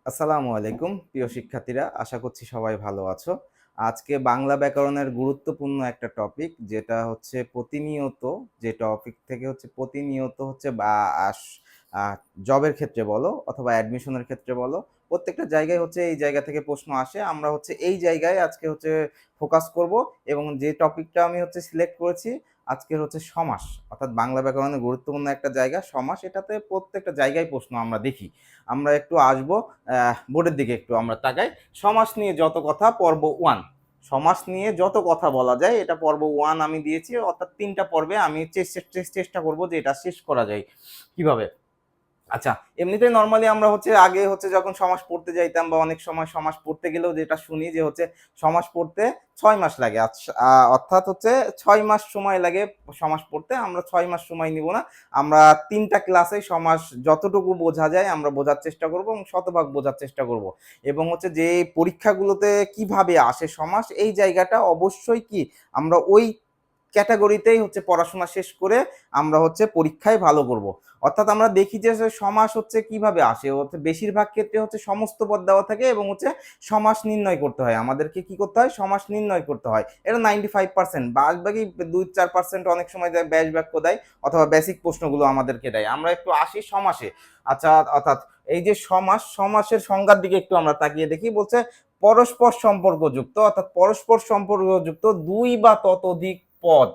আসসালামু আলাইকুম প্রিয় শিক্ষার্থীরা, আশা করছি সবাই ভালো আছো। আজকে বাংলা ব্যাকরণের গুরুত্বপূর্ণ একটা টপিক, যেটা হচ্ছে প্রতিনিয়ত, যে টপিক থেকে হচ্ছে প্রতিনিয়ত হচ্ছে বা জবের ক্ষেত্রে বলো অথবা অ্যাডমিশনের ক্ষেত্রে বলো, প্রত্যেকটা জায়গায় হচ্ছে এই জায়গা থেকে প্রশ্ন আসে। আমরা হচ্ছে এই জায়গায় আজকে হচ্ছে ফোকাস করব, এবং যে টপিকটা আমি হচ্ছে সিলেক্ট করেছি আজকের হচ্ছে সমাস, অর্থাৎ বাংলা ব্যাকরণের গুরুত্বপূর্ণ একটা জায়গা সমাস। এটাতে প্রত্যেকটা জায়গায় প্রশ্ন আমরা দেখি। আমরা একটু আসবো বোর্ডের দিকে, একটু আমরা তাকাই। সমাস নিয়ে যত কথা, পর্ব 1। সমাস নিয়ে যত কথা বলা যায়, এটা পর্ব 1 আমি দিয়েছি, অর্থাৎ 3টা পর্বে আমি চেষ্টা করব যে এটা শেষ করা যায় কিভাবে। আচ্ছা, এমনিতেই নরমালি আমরা হচ্ছে আগে হচ্ছে যখন সমাস পড়তে যাইতাম বা অনেক সময় সমাস পড়তে গেলেও যেটা শুনি যে হচ্ছে সমাস পড়তে 6 মাস লাগে। অর্থাৎ হচ্ছে 6 মাস সময় লাগে সমাস পড়তে। আমরা 6 মাস সময় নিব না, আমরা 3টা ক্লাসে সমাস যতটুকু বোঝা যায় আমরা বোঝার চেষ্টা করব এবং শতভাগ বোঝার চেষ্টা করব। এবং হচ্ছে যে পরীক্ষাগুলোতে কিভাবে আসে সমাস, এই জায়গাটা অবশ্যই কি আমরা ওই ক্যাটাগরিতেই হচ্ছে পড়াশোনা শেষ করে আমরা হচ্ছে পরীক্ষায় ভালো করব। অর্থাৎ আমরা দেখি যে সমাস হচ্ছে কিভাবে আসে, হচ্ছে বেশিরভাগ ক্ষেত্রে হচ্ছে সমস্ত পদ দেওয়া থাকে এবং হচ্ছে সমাস নির্ণয় করতে হয়। আমাদেরকে কি করতে হয়? সমাস নির্ণয় করতে হয়। এটা 95%। বাকি 2-4% অনেক সময় ব্যাস বাক্য দেয় অথবা বেসিক প্রশ্নগুলো আমাদেরকে দেয়। আমরা একটু আসি সমাসে। আচ্ছা, অর্থাৎ এই যে সমাস, সমাসের সংজ্ঞার দিকে একটু আমরা তাকিয়ে দেখি। বলছে পরস্পর সম্পর্কযুক্ত, অর্থাৎ পরস্পর সম্পর্কযুক্ত দুই বা ততোধিক পদ,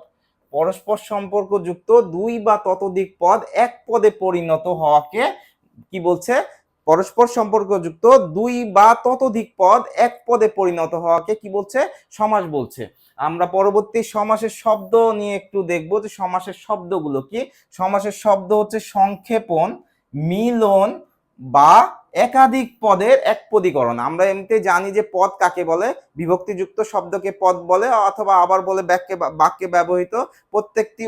পরস্পর সম্পর্কযুক্ত দুই বা ততোধিক পদ এক পদে পরিণত হওয়াকে কি বলছে? পরস্পর সম্পর্কযুক্ত দুই বা ততোধিক পদ এক পদে পরিণত হওয়াকে কি বলছে? সমাস বলছে। আমরা পরবর্তী সমাসের শব্দ নিয়ে একটু দেখবো যে সমাসের শব্দগুলো কি। সমাসের শব্দ হচ্ছে সংক্ষেপণ, মিলন বা একাধিক পদের একপদীকরণ। আমরা এমনিতে জানি যে পদ কাকে বলে, বিভক্তিযুক্ত শব্দকে পদ বলে, অথবা আবার বলে বাক্যে ব্যবহৃত প্রত্যেকটি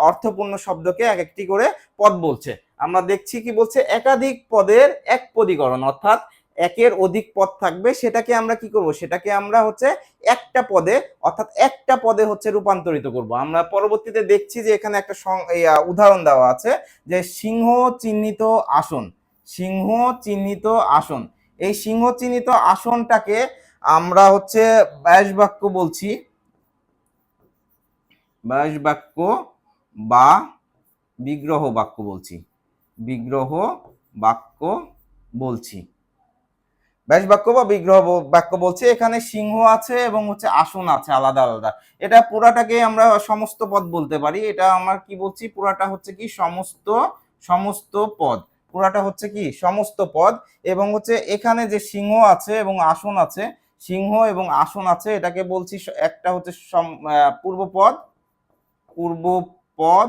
অর্থপূর্ণ শব্দকে এক একটি করে পদ বলছে। আমরা দেখছি কি বলছে? একাধিক পদের একপদীকরণ, অর্থাৎ একের অধিক পদ থাকবে, সেটাকে আমরা কি করব? সেটাকে আমরা হচ্ছে একটা পদে, অর্থাৎ একটা পদে হচ্ছে রূপান্তরিত করব। আমরা পরবর্তীতে দেখছি যে এখানে একটা উদাহরণ দেওয়া আছে যে সিংহ চিহ্নিত আসন। সিংহ চিহ্নিত আসন, এই সিংহ চিহ্নিত আসনটাকে আমরা হচ্ছে ব্যাস বাক্য বলছি, ব্যাস বাক্য বা বিগ্রহ বাক্য বলছি, বিগ্রহ বাক্য বলছি, ব্যাস বাক্য বা বিগ্রহ বাক্য বলছি। এখানে সিংহ আছে এবং হচ্ছে আসন আছে আলাদা আলাদা। এটা পুরাটাকে আমরা সমস্ত পদ বলতে পারি। এটা আমরা কি বলছি? পুরাটা হচ্ছে কি সমস্ত, সমস্ত পদ। পুরাটা হচ্ছে কি সমস্ত পদ। এবং হচ্ছে এখানে যে সিংহ আছে এবং আসন আছে, সিংহ এবং আসন আছে, এটাকে বলছি একটা হচ্ছে পূর্বপদ, পূর্বপদ,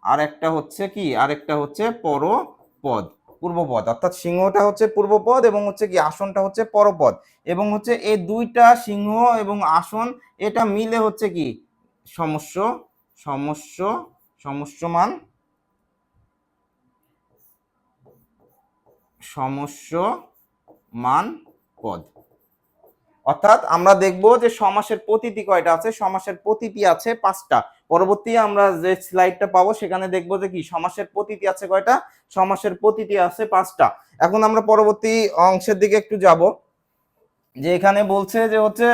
আর একটা হচ্ছে কি, আরেকটা হচ্ছে পরপদ। পূর্বপদ, অর্থাৎ সিংহটা হচ্ছে পূর্বপদ এবং হচ্ছে কি আসনটা হচ্ছে পরপদ। এবং হচ্ছে এই দুইটা সিংহ এবং আসন, এটা মিলে হচ্ছে কি সমস্য, সমস্য, সমস্যমান, সমস্যমান পদ। অর্থাৎ আমরা দেখব যে সমাসের প্রতীতি কয়টা আছে। সমাসের প্রতীতি আছে 5টা। পরবর্তী আমরা যে স্লাইডটা পাবো সেখানে দেখবো যে কি সমাসের প্রতীতি আছে কয়টা। সমাসের প্রতীতি আছে 5টা। এখন আমরা পরবর্তী অংশের দিকে একটু যাব, যে এখানে বলছে যে হচ্ছে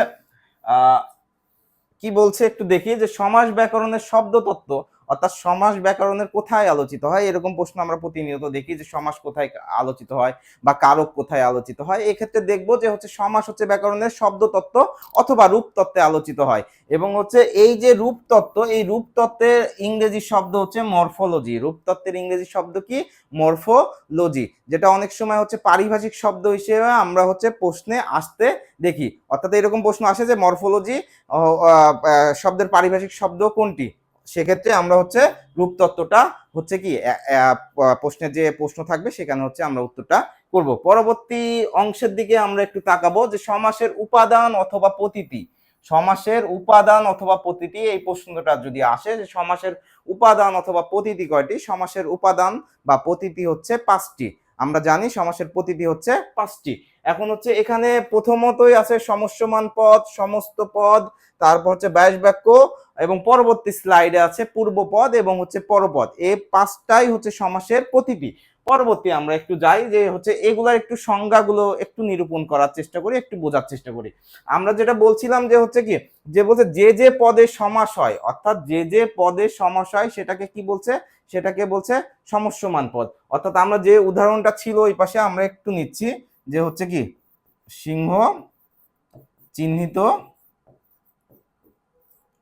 কি বলছে একটু দেখি, যে সমাস ব্যাকরণের শব্দ তত্ত্ব, অর্থাৎ সমাস ব্যাকরণের কোথায় আলোচিত হয়, এরকম প্রশ্ন আমরা প্রতিনিয়ত দেখি যে সমাস কোথায় আলোচিত হয় বা কারক কোথায় আলোচিত হয়। এই ক্ষেত্রে দেখবো যে হচ্ছে সমাস হচ্ছে ব্যাকরণের শব্দ তত্ত্ব অথবা রূপ তত্ত্বে আলোচিত হয়। এবং হচ্ছে এই যে রূপ তত্ত্ব, এই রূপ তত্ত্বের ইংরেজি শব্দ হচ্ছে মরফোলজি। রূপ তত্ত্বের ইংরেজি শব্দ কি? মরফোলজি, যেটা অনেক সময় হচ্ছে পারিভাষিক শব্দ হিসেবে আমরা হচ্ছে প্রশ্নে আসতে দেখি। অর্থাৎ এরকম প্রশ্ন আসে যে মরফোলজি শব্দের পারিভাষিক শব্দ কোনটি। সেক্ষেত্রে আমরা হচ্ছে রূপতত্ত্বটা হচ্ছে কি প্রশ্নের যে প্রশ্ন থাকবে সেখানে হচ্ছে আমরা উত্তরটা করব। পরবর্তী অংশের দিকে আমরা একটু তাকাবো যে সমাসের উপাদান অথবা প্রতীতি। সমাসের উপাদান অথবা প্রতীতি, এই প্রশ্নটা যদি আসে যে সমাসের উপাদান অথবা প্রতীতি কয়টি। সমাসের উপাদান বা প্রতীতি হচ্ছে 5টি। আমরা জানি সমাসের প্রতীতি হচ্ছে 5টি। এখন হচ্ছে এখানে প্রথমতই আছে সমস্যমান পদ, সমস্ত পদ, তারপর হচ্ছে ব্যাস বাক্য, এবং পরবর্তী স্লাইডে আছে পূর্বপদ এবং হচ্ছে পরপদ। এই 5টাই হচ্ছে সমাসের প্রতীতি। পরবর্তী আমরা একটু যাই যে হচ্ছে এগুলার একটু সংজ্ঞাগুলো একটু নিরূপণ করার চেষ্টা করি, একটু বোঝার চেষ্টা করি। আমরা যেটা বলছিলাম যে হচ্ছে কি, যে বলছে যে যে পদে সমাস হয়, অর্থাৎ যে যে পদে সমাস হয় সেটাকে কি বলছে, সেটাকে বলছে সমস্যমান পদ। অর্থাৎ আমরা যে উদাহরণটা ছিল ওই পাশে আমরা একটু নিচ্ছি, যে হচ্ছে কি সিংহ চিহ্নিত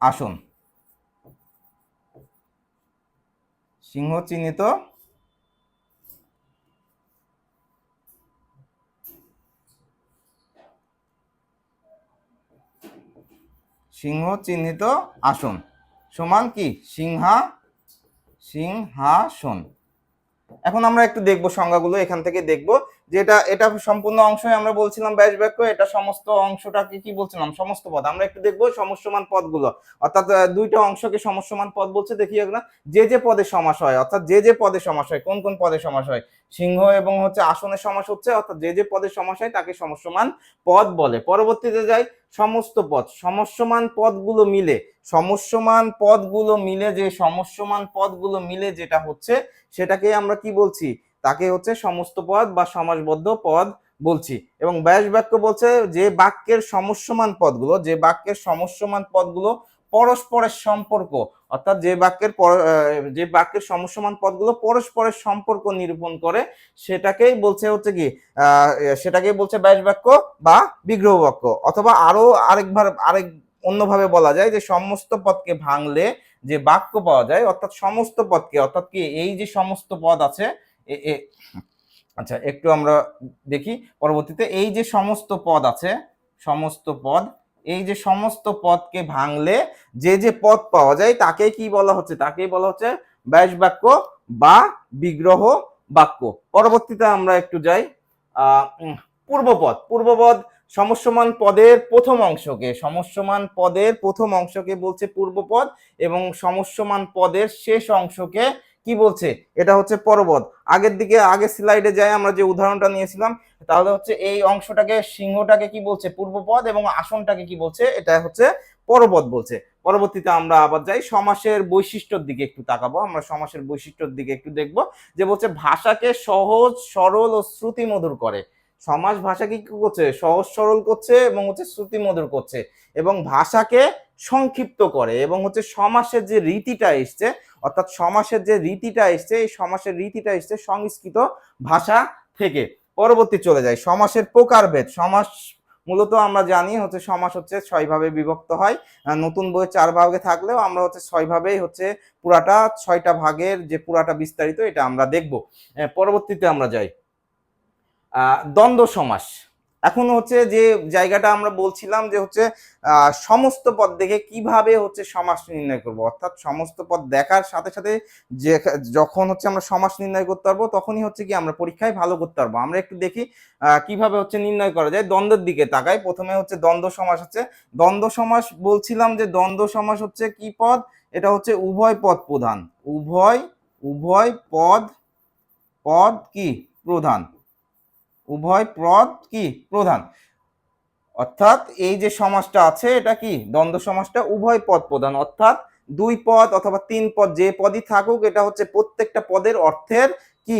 আসন, সিংহ চিহ্নিত সিংহ চিহ্নিত আসন সমান কি সিংহাসন। এখন আমরা একটু দেখবো সংজ্ঞাগুলো, এখান থেকে দেখবো যে এটা সম্পূর্ণ অংশই আমরা বলছিলাম ব্যাস বাক্য, এটা সমস্ত অংশটাকে কি বলছিলাম সমস্ত পদ। আমরা একটু দেখবো সমস্যমান পদগুলো, অর্থাৎ দুইটা অংশকে সমস্যমান পদ বলছে। দেখি আমরা যে যে পদে সমাস হয়, অর্থাৎ যে যে পদে সমাস হয়, কোন কোন পদে সমাস হয়, সিংহ এবং হচ্ছে আসনের সমাস হচ্ছে, অর্থাৎ যে যে পদে সমাস হয় তাকে সমস্যমান পদ বলে। পরবর্তীতে যাই সমস্ত পদ, সমস্যমান পদগুলো মিলে, সমস্যমান পদগুলো মিলে, যে সমস্যমান পদগুলো মিলে যেটা হচ্ছে সেটাকে আমরা কি বলছি, তাকে হচ্ছে সমস্ত পদ বা সমাসবদ্ধ পদ বলছি। এবং ব্যাস বাক্য বলছে যে বাক্যের সমস্যমান পদগুলো, যে বাক্যের সমস্যমান পদগুলো পরস্পরের সম্পর্ক, অর্থাৎ যে বাক্যের সমস্যমান পদগুলো পরস্পরের সম্পর্ক নিরূপণ করে সেটাকেই বলছে হচ্ছে কি সেটাকেই বলছে ব্যাস বাক্য বা বিগ্রহ বাক্য। অথবা আরেক অন্যভাবে বলা যায় যে সমস্ত পদকে ভাঙলে যে বাক্য পাওয়া যায়, অর্থাৎ সমস্ত পদকে, অর্থাৎ কি এই যে সমস্ত পদ আছে, আচ্ছা একটু আমরা দেখি পরবর্তীতে, এই যে সমস্ত পদ আছে, সমস্ত পদ, এই যে সমস্ত পদকে ভাঙলে যে যে পদ পাওয়া যায় তাকে কি বলা হচ্ছে, তাকেই বলা হচ্ছে ব্যাস বাক্য বা বিগ্রহ বাক্য। পরবর্তীতে আমরা একটু যাই পূর্বপদ। পূর্বপদ সমস্যমান পদের প্রথম অংশকে, সমস্যমান পদের প্রথম অংশকে বলছে পূর্বপদ, এবং সমস্যমান পদের শেষ অংশকে কি বলছে, এটা হচ্ছে পরপদ। আগের স্লাইডে যাই আমরা যে উদাহরণটা নিয়েছিলাম, তাহলে হচ্ছে এই অংশটাকে সিংহটাকে কি বলছে পূর্বপদ, এবং আসনটাকে কি বলছে, এটা হচ্ছে পরপদ বলছে। পরবর্তীতে আমরা আবার যাই সমাসের বৈশিষ্ট্যর দিকে একটু তাকাবো, আমরা সমাসের বৈশিষ্ট্যর দিকে একটু দেখবো, যে বলছে ভাষাকে সহজ সরল ও শ্রুতি মধুর করে। সমাস ভাষাকে কি করছে, সহজ সরল করছে এবং হচ্ছে শ্রুতি মধুর করছে, এবং ভাষাকে সংক্ষিপ্ত করে, এবং হচ্ছে সমাসের যে রীতিটা এসছে, অর্থাৎ সমাসের যে রীতিটা এসছে, এই সমাসের রীতিটা এসছে সংস্কৃত ভাষা থেকে। পরবর্তী চলে যায় সমাসের প্রকারভেদ। সমাস মূলত আমরা জানি হচ্ছে সমাস হচ্ছে 6 ভাবে বিভক্ত হয়। নতুন বইয়ে 4 ভাগে থাকলেও আমরা হচ্ছে 6 ভাবেই হচ্ছে পুরাটা 6টা ভাগের যে পুরাটা বিস্তারিত এটা আমরা দেখব। পরবর্তীতে আমরা যাই দ্বন্দ্ব সমাস। এখন হচ্ছে যে জায়গাটা আমরা বলছিলাম যে হচ্ছে সমস্ত পদ দেখে কিভাবে হচ্ছে সমাস নির্ণয় করব, অর্থাৎ সমস্ত পদ দেখার সাথে সাথে যে যখন হচ্ছে আমরা সমাস নির্ণয় করতে পারবো তখনই হচ্ছে কি আমরা পরীক্ষায় ভালো করতে পারবো। আমরা একটু দেখি কিভাবে হচ্ছে নির্ণয় করা যায়। দ্বন্দ্বের দিকে তাকাই, প্রথমে হচ্ছে দ্বন্দ্ব সমাস হচ্ছে, দ্বন্দ্ব সমাস বলছিলাম যে দ্বন্দ্ব সমাস হচ্ছে কি পদ, এটা হচ্ছে উভয় পদ প্রধান, উভয় পদ কি প্রধান, উভয় পদ কি প্রধান। অর্থাৎ এই যে সমাসটা আছে এটা কি দ্বন্দ্ব সমাসটা উভয় পদ প্রধান, অর্থাৎ দুই পদ অথবা তিন পদ যে পদই থাকুক, এটা হচ্ছে প্রত্যেকটা পদের অর্থের কি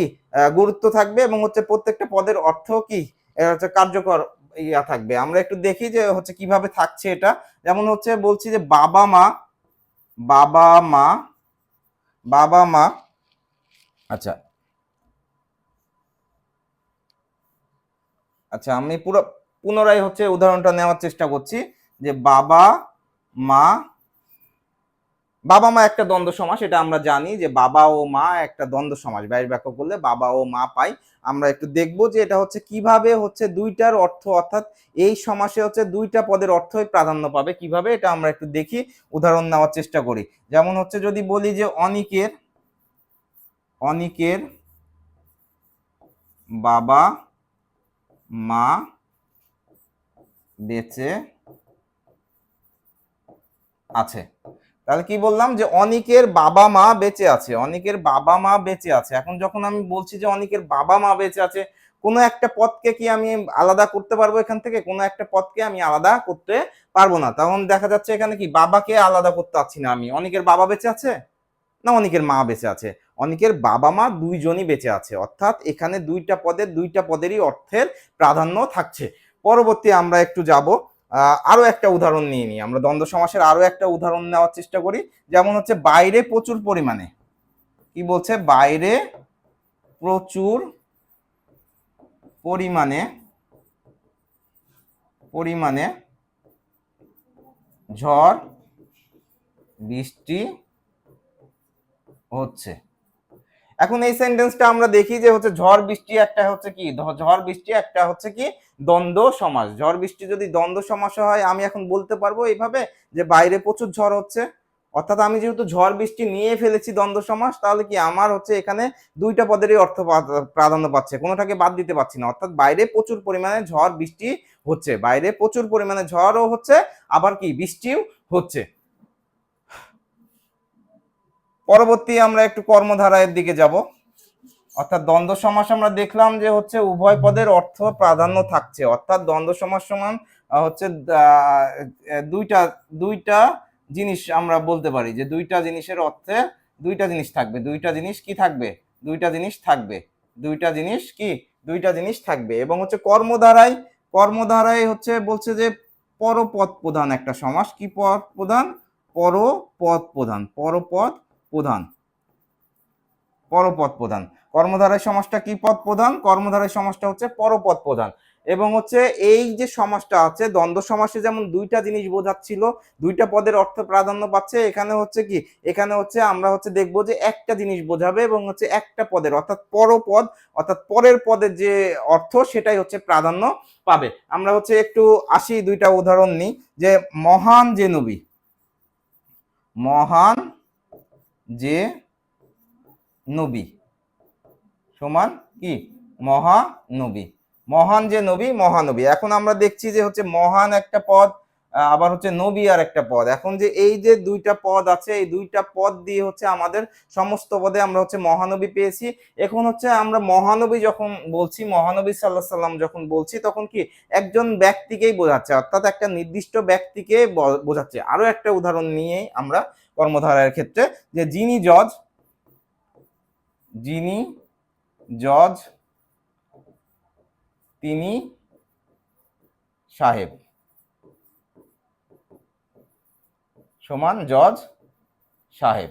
গুরুত্ব থাকবে, এবং হচ্ছে প্রত্যেকটা পদের অর্থ কি এটা হচ্ছে কার্যকর ইয়া থাকবে। আমরা একটু দেখি যে হচ্ছে কিভাবে থাকছে এটা। যেমন হচ্ছে বলছি যে বাবা মা, বাবা মা, বাবা মা, আচ্ছা আচ্ছা আমি পুনরায় হচ্ছে উদাহরণটা নেওয়ার চেষ্টা করছি, যে বাবা মা, বাবা মা একটা দ্বন্দ্ব সমাস, এটা আমরা জানি যে বাবা ও মা একটা দ্বন্দ্ব সমাস, ব্যাস বাক্য করলে বাবা ও মা পাই। আমরা একটু দেখবো যে এটা হচ্ছে কিভাবে হচ্ছে দুইটার অর্থ, অর্থাৎ এই সমাসে হচ্ছে দুইটা পদের অর্থই প্রাধান্য পাবে কিভাবে, এটা আমরা একটু দেখি, উদাহরণ নেওয়ার চেষ্টা করি। যেমন হচ্ছে যদি বলি যে অনিকের বাবা মা বেঁচে আছে, তাহলে কি বললাম যে অনিকের বাবা মা বেঁচে আছে, অনিকের বাবা মা বেঁচে আছে। এখন যখন আমি বলছি যে অনিকের বাবা মা বেঁচে আছে, কোনো একটা পদকে কি আমি আলাদা করতে পারবো, এখান থেকে কোনো একটা পদকে আমি আলাদা করতে পারবো না। তখন দেখা যাচ্ছে এখানে কি বাবাকে আলাদা করতে পারছি না আমি, অনিকের বাবা বেঁচে আছে না অনিকের মা বেঁচে আছে, অনিকের বাবা মা দুইজনই বেঁচে আছে, অর্থাৎ এখানে দুইটা পদেরই অর্থের প্রাধান্য থাকছে। পরবর্তী আমরা একটু যাব, আরো একটা উদাহরণ নিয়ে নিই আমরা, দ্বন্দ্ব সমাসের আরো একটা উদাহরণ নেওয়ার চেষ্টা করি। যেমন হচ্ছে বাইরে প্রচুর পরিমাণে, কি বলছে, বাইরে প্রচুর পরিমাণে পরিমাণে ঝড় বৃষ্টি হচ্ছে। এখন এই সেন্টেন্সটা আমরা দেখি যে হচ্ছে ঝড় বৃষ্টি একটা হচ্ছে কি, ঝড় বৃষ্টি একটা হচ্ছে কি দ্বন্দ্ব সমাস। ঝড় বৃষ্টি যদি দ্বন্দ্ব সমাস হয়, আমি এখন বলতে পারবো এইভাবে যে বাইরে প্রচুর ঝড় হচ্ছে, অর্থাৎ আমি যেহেতু ঝড় বৃষ্টি নিয়ে ফেলেছি দ্বন্দ্ব সমাস, তাহলে কি আমার হচ্ছে এখানে দুইটা পদেরই অর্থ প্রাধান্য পাচ্ছে, কোনোটাকে বাদ দিতে পারছি না। অর্থাৎ বাইরে প্রচুর পরিমাণে ঝড় বৃষ্টি হচ্ছে, বাইরে প্রচুর পরিমাণে ঝড়ও হচ্ছে, আবার কি বৃষ্টিও হচ্ছে। পরবর্তী আমরা একটু কর্মধারায়ের দিকে যাব, অর্থাৎ দ্বন্দ্ব সমাস আমরা দেখলাম যে হচ্ছে উভয় পদের অর্থ প্রাধান্য থাকছে, অর্থাৎ দ্বন্দ্ব সমাস সমান হচ্ছে দুইটা দুইটা জিনিস আমরা বলতে পারি যে দুইটা জিনিসের অর্থে দুইটা জিনিস থাকবে, দুইটা জিনিস কি থাকবে, দুইটা জিনিস থাকবে, দুইটা জিনিস কি, দুইটা জিনিস থাকবে। এবং হচ্ছে কর্মধারায় হচ্ছে বলছে যে পরপদ প্রধান একটা সমাস, কি পদ প্রধান, পরপদ প্রধান, পরপদ প্রধান, পরপদ প্রধান। কর্মধারয় সমাসটা কি পদ প্রধান, কর্মধারয় সমাসটা হচ্ছে পরপদ প্রধান। এবং হচ্ছে এই যে সমাসটা আছে দ্বন্দ্ব সমাসে যেমন দুইটা জিনিস বোঝাচ্ছিল, দুইটা পদের অর্থ প্রাধান্য পাচ্ছে, এখানে হচ্ছে কি, এখানে হচ্ছে আমরা হচ্ছে দেখবো যে একটা জিনিস বোঝাবে এবং হচ্ছে একটা পদের অর্থাৎ পরপদ, অর্থাৎ পরের পদের যে অর্থ সেটাই হচ্ছে প্রাধান্য পাবে। আমরা হচ্ছে একটু আসি, দুইটা উদাহরণ নিই, যে মহান যে নবী, মহান যে নবী সমান কি, মহানবী, মহান যে নবী মহানবী। এখন আমরা দেখছি যে হচ্ছে মহান একটা পদ, আবার হচ্ছে নবী আর একটা পদ। এখন যে এই যে দুইটা পদ আছে, এই দুইটা পদ দিয়ে হচ্ছে আমাদের সমস্ত পদে আমরা হচ্ছে মহানবী পেয়েছি। এখন হচ্ছে আমরা মহানবী যখন বলছি, মহানবী সাল্লাল্লাহু আলাইহি সাল্লাম যখন বলছি, তখন কি একজন ব্যক্তিকেই বোঝাচ্ছে, অর্থাৎ একটা নির্দিষ্ট ব্যক্তিকে বোঝাচ্ছে। আরো একটা উদাহরণ নিয়ে আমরা কর্মধারার ক্ষেত্রে, যে যিনি জজ তিনি সাহেব সমান জজ সাহেব,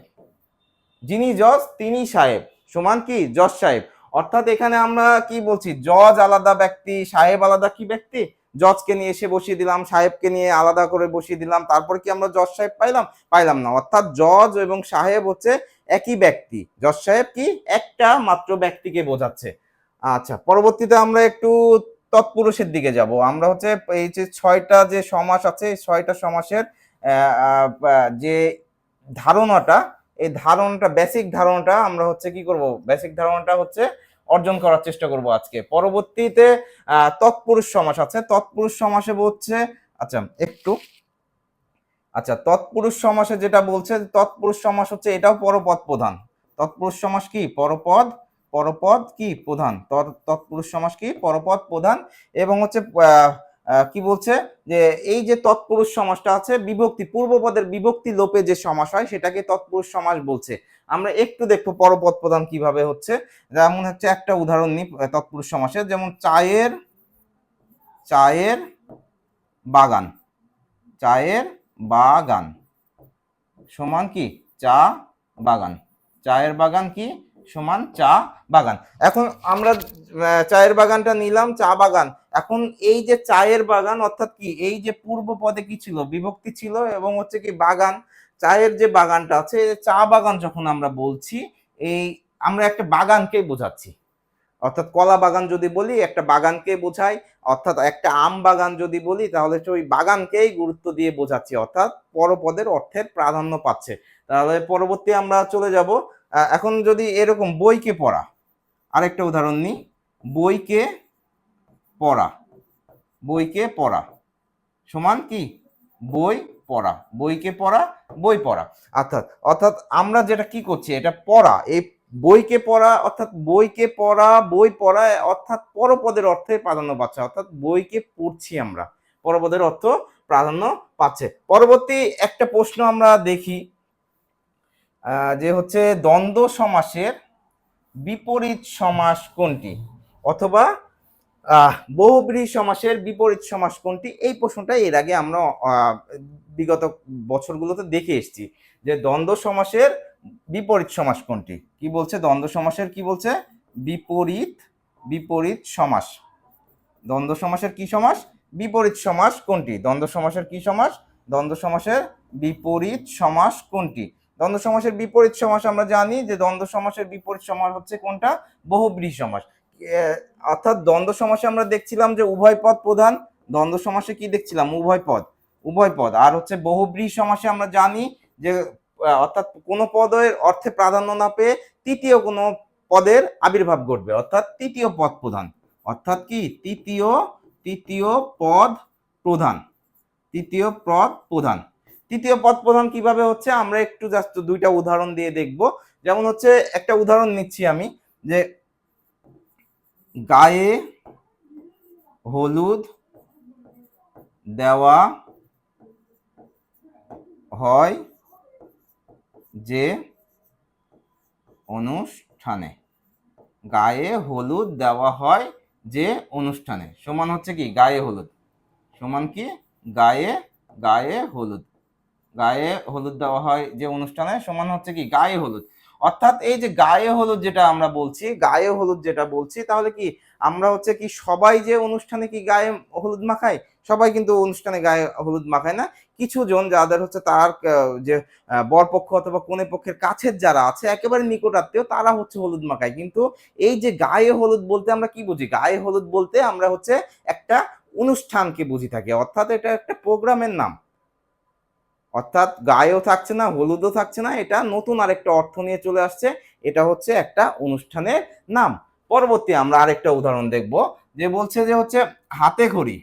যিনি জজ তিনি সাহেব সমান কি জজ সাহেব। অর্থাৎ এখানে আমরা কি বলছি, জজ আলাদা ব্যক্তি, সাহেব আলাদা কি ব্যক্তি, জজকে নিয়ে এসে বসিয়ে দিলাম, সাহেবকে নিয়ে আলাদা করে বসিয়ে দিলাম, তারপর কি আমরা জজ সাহেব পাইলাম না। অর্থাৎ জজ এবং সাহেব হচ্ছে একই ব্যক্তি, জজ সাহেব কি একটা মাত্র ব্যক্তিকে বোঝাচ্ছে। আচ্ছা, পরবর্তীতে আমরা একটু তৎপুরুষের দিকে যাব। আমরা হচ্ছে এই যে ছয়টা যে সমাস আছে, এই ছয়টা সমাসের যে ধারণাটা, এই ধারণাটা, বেসিক ধারণাটা আমরা হচ্ছে কি করব, বেসিক ধারণাটা হচ্ছে অর্জন করার চেষ্টা করব আজকে। পরবর্তীতে তৎপুরুষ সমাস আছে, তৎপুরুষ সমাসে বলছে, তৎপুরুষ সমাসে যেটা বলছে, তৎপুরুষ সমাস হচ্ছে এটাও পরপদ প্রধান। তৎপুরুষ সমাস কি পরপদ কি প্রধান, তৎপুরুষ সমাস কি পরপদ প্রধান। এবং হচ্ছে কি বলছে যে এই যে তৎপুরুষ সমাসটা আছে, বিভক্তি পূর্বপদের বিভক্তি লোপে যে সমাস হয় সেটাকে তৎপুরুষ সমাস বলছে। আমরা একটু দেখবো পরপদ প্রধান কিভাবে হচ্ছে। যেমন হচ্ছে একটা উদাহরণ নিই তৎপুরুষ সমাসের, যেমন চায়ের বাগান, চায়ের বাগান সমান কি চা বাগান, চায়ের বাগান কি সমান চা বাগান। এখন আমরা চায়ের বাগানটা নিলাম, চা বাগান। এখন এই যে চায়ের বাগান, অর্থাৎ কি এই যে পূর্ব পদে কি ছিল, বিভক্তি ছিল, এবং হচ্ছে কি বাগান, চায়ের যে বাগানটা আছে, চা বাগান যখন আমরা বলছি, এই আমরা একটা বাগানকে বোঝাচ্ছি। অর্থাৎ কলা বাগান যদি বলি একটা বাগানকে বোঝাই, অর্থাৎ একটা আম বাগান যদি বলি তাহলে ওই বাগানকেই গুরুত্ব দিয়ে বোঝাচ্ছি, অর্থাৎ পরপদের অর্থের প্রাধান্য পাচ্ছে। তাহলে পরবর্তী আমরা চলে যাব। এখন যদি এরকম বইকে পড়া, আরেকটা উদাহরণ নিই, বইকে পড়া সমান কি বই পড়া, বইকে পড়া বই পড়া। অর্থাৎ আমরা যেটা কি করছি, এটা পড়া, এই বইকে পড়া, অর্থাৎ বইকে পড়া বই পড়া, অর্থাৎ পরপদের অর্থে প্রাধান্য পাচ্ছে, অর্থাৎ বইকে পড়ছি আমরা, পরপদের অর্থ প্রাধান্য পাচ্ছে। পরবর্তী একটা প্রশ্ন আমরা দেখি, যে হচ্ছে দ্বন্দ্ব সমাসের বিপরীত সমাস কোনটি, অথবা বহুব্রীহি সমাসের বিপরীত সমাস কোনটি? এই প্রশ্নটা এর আগে আমরা বিগত বছরগুলোতে দেখে এসেছি যে দ্বন্দ্ব সমাসের বিপরীত সমাস কোনটি। কি বলছে দ্বন্দ্ব সমাসের, কি বলছে? বিপরীত বিপরীত সমাস। দ্বন্দ্ব সমাসের কি সমাস? বিপরীত সমাস কোনটি? দ্বন্দ্ব সমাসের কি সমাস? দ্বন্দ্ব সমাসের বিপরীত সমাস কোনটি? দ্বন্দ্ব সমাসের বিপরীত সমাস আমরা জানি যে দ্বন্দ্ব সমাসের বিপরীত সমাস হচ্ছে কোনটা? বহুব্রীহি সমাস। অর্থাৎ দ্বন্দ্ব সমাসে আমরা দেখছিলাম যে উভয় পদ প্রধান। দ্বন্দ্ব সমাসে কি দেখছিলাম? উভয় পদ, উভয় পদ। আর হচ্ছে বহুব্রীহি সমাসে আমরা জানি যে অর্থাৎ কোনো পদের অর্থে প্রাধান্য না পেয়ে তৃতীয় কোনো পদের আবির্ভাব ঘটবে, অর্থাৎ তৃতীয় পদ প্রধান। অর্থাৎ কি? তৃতীয় পদ প্রধান। তৃতীয় পদ প্রধান। তৃতীয় পদ প্রধান কিভাবে হচ্ছে আমরা একটু জাস্ট দুইটা উদাহরণ দিয়ে দেখব। যেমন হচ্ছে একটা উদাহরণ নিচ্ছি আমি, যে গায়ে হলুদ দেওয়া হয় যে অনুষ্ঠানে। গায়ে হলুদ দেওয়া হয় যে অনুষ্ঠানে সমান হচ্ছে কি? গায়ে হলুদ সমান কি? গায়ে গায়ে হলুদ। গায়ে হলুদ দেওয়া হয় যে অনুষ্ঠানে সমান হচ্ছে কি? গায়ে হলুদ। অর্থাৎ এই যে গায়ে হলুদ যেটা আমরা বলছি, গায়ে হলুদ যেটা বলছি, তাহলে কি আমরা হচ্ছে কি সবাই যে অনুষ্ঠানে কি গায়ে হলুদ মাখায়? সবাই কিন্তু অনুষ্ঠানে গায়ে হলুদ মাখায় না। কিছু জন যাদের হচ্ছে তার যে বরপক্ষ অথবা কনে পক্ষের কাছের যারা আছে একেবারে নিকট আত্মীয়, তারা হচ্ছে হলুদ মাখায়। কিন্তু এই যে গায়ে হলুদ বলতে আমরা কি বুঝি? গায়ে হলুদ বলতে আমরা হচ্ছে একটা অনুষ্ঠানকে বুঝি থাকি, অর্থাৎ এটা একটা প্রোগ্রামের নাম। অর্থাৎ গায়েও থাকছে না, হলুদও থাকছে না, এটা নতুন আরেকটা অর্থ নিয়ে চলে আসছে। এটা হচ্ছে একটা অনুষ্ঠানের নাম। পরবর্তী আমরা আরেকটা উদাহরণ দেখব, যে বলছে যে হচ্ছে হাতে খড়ি।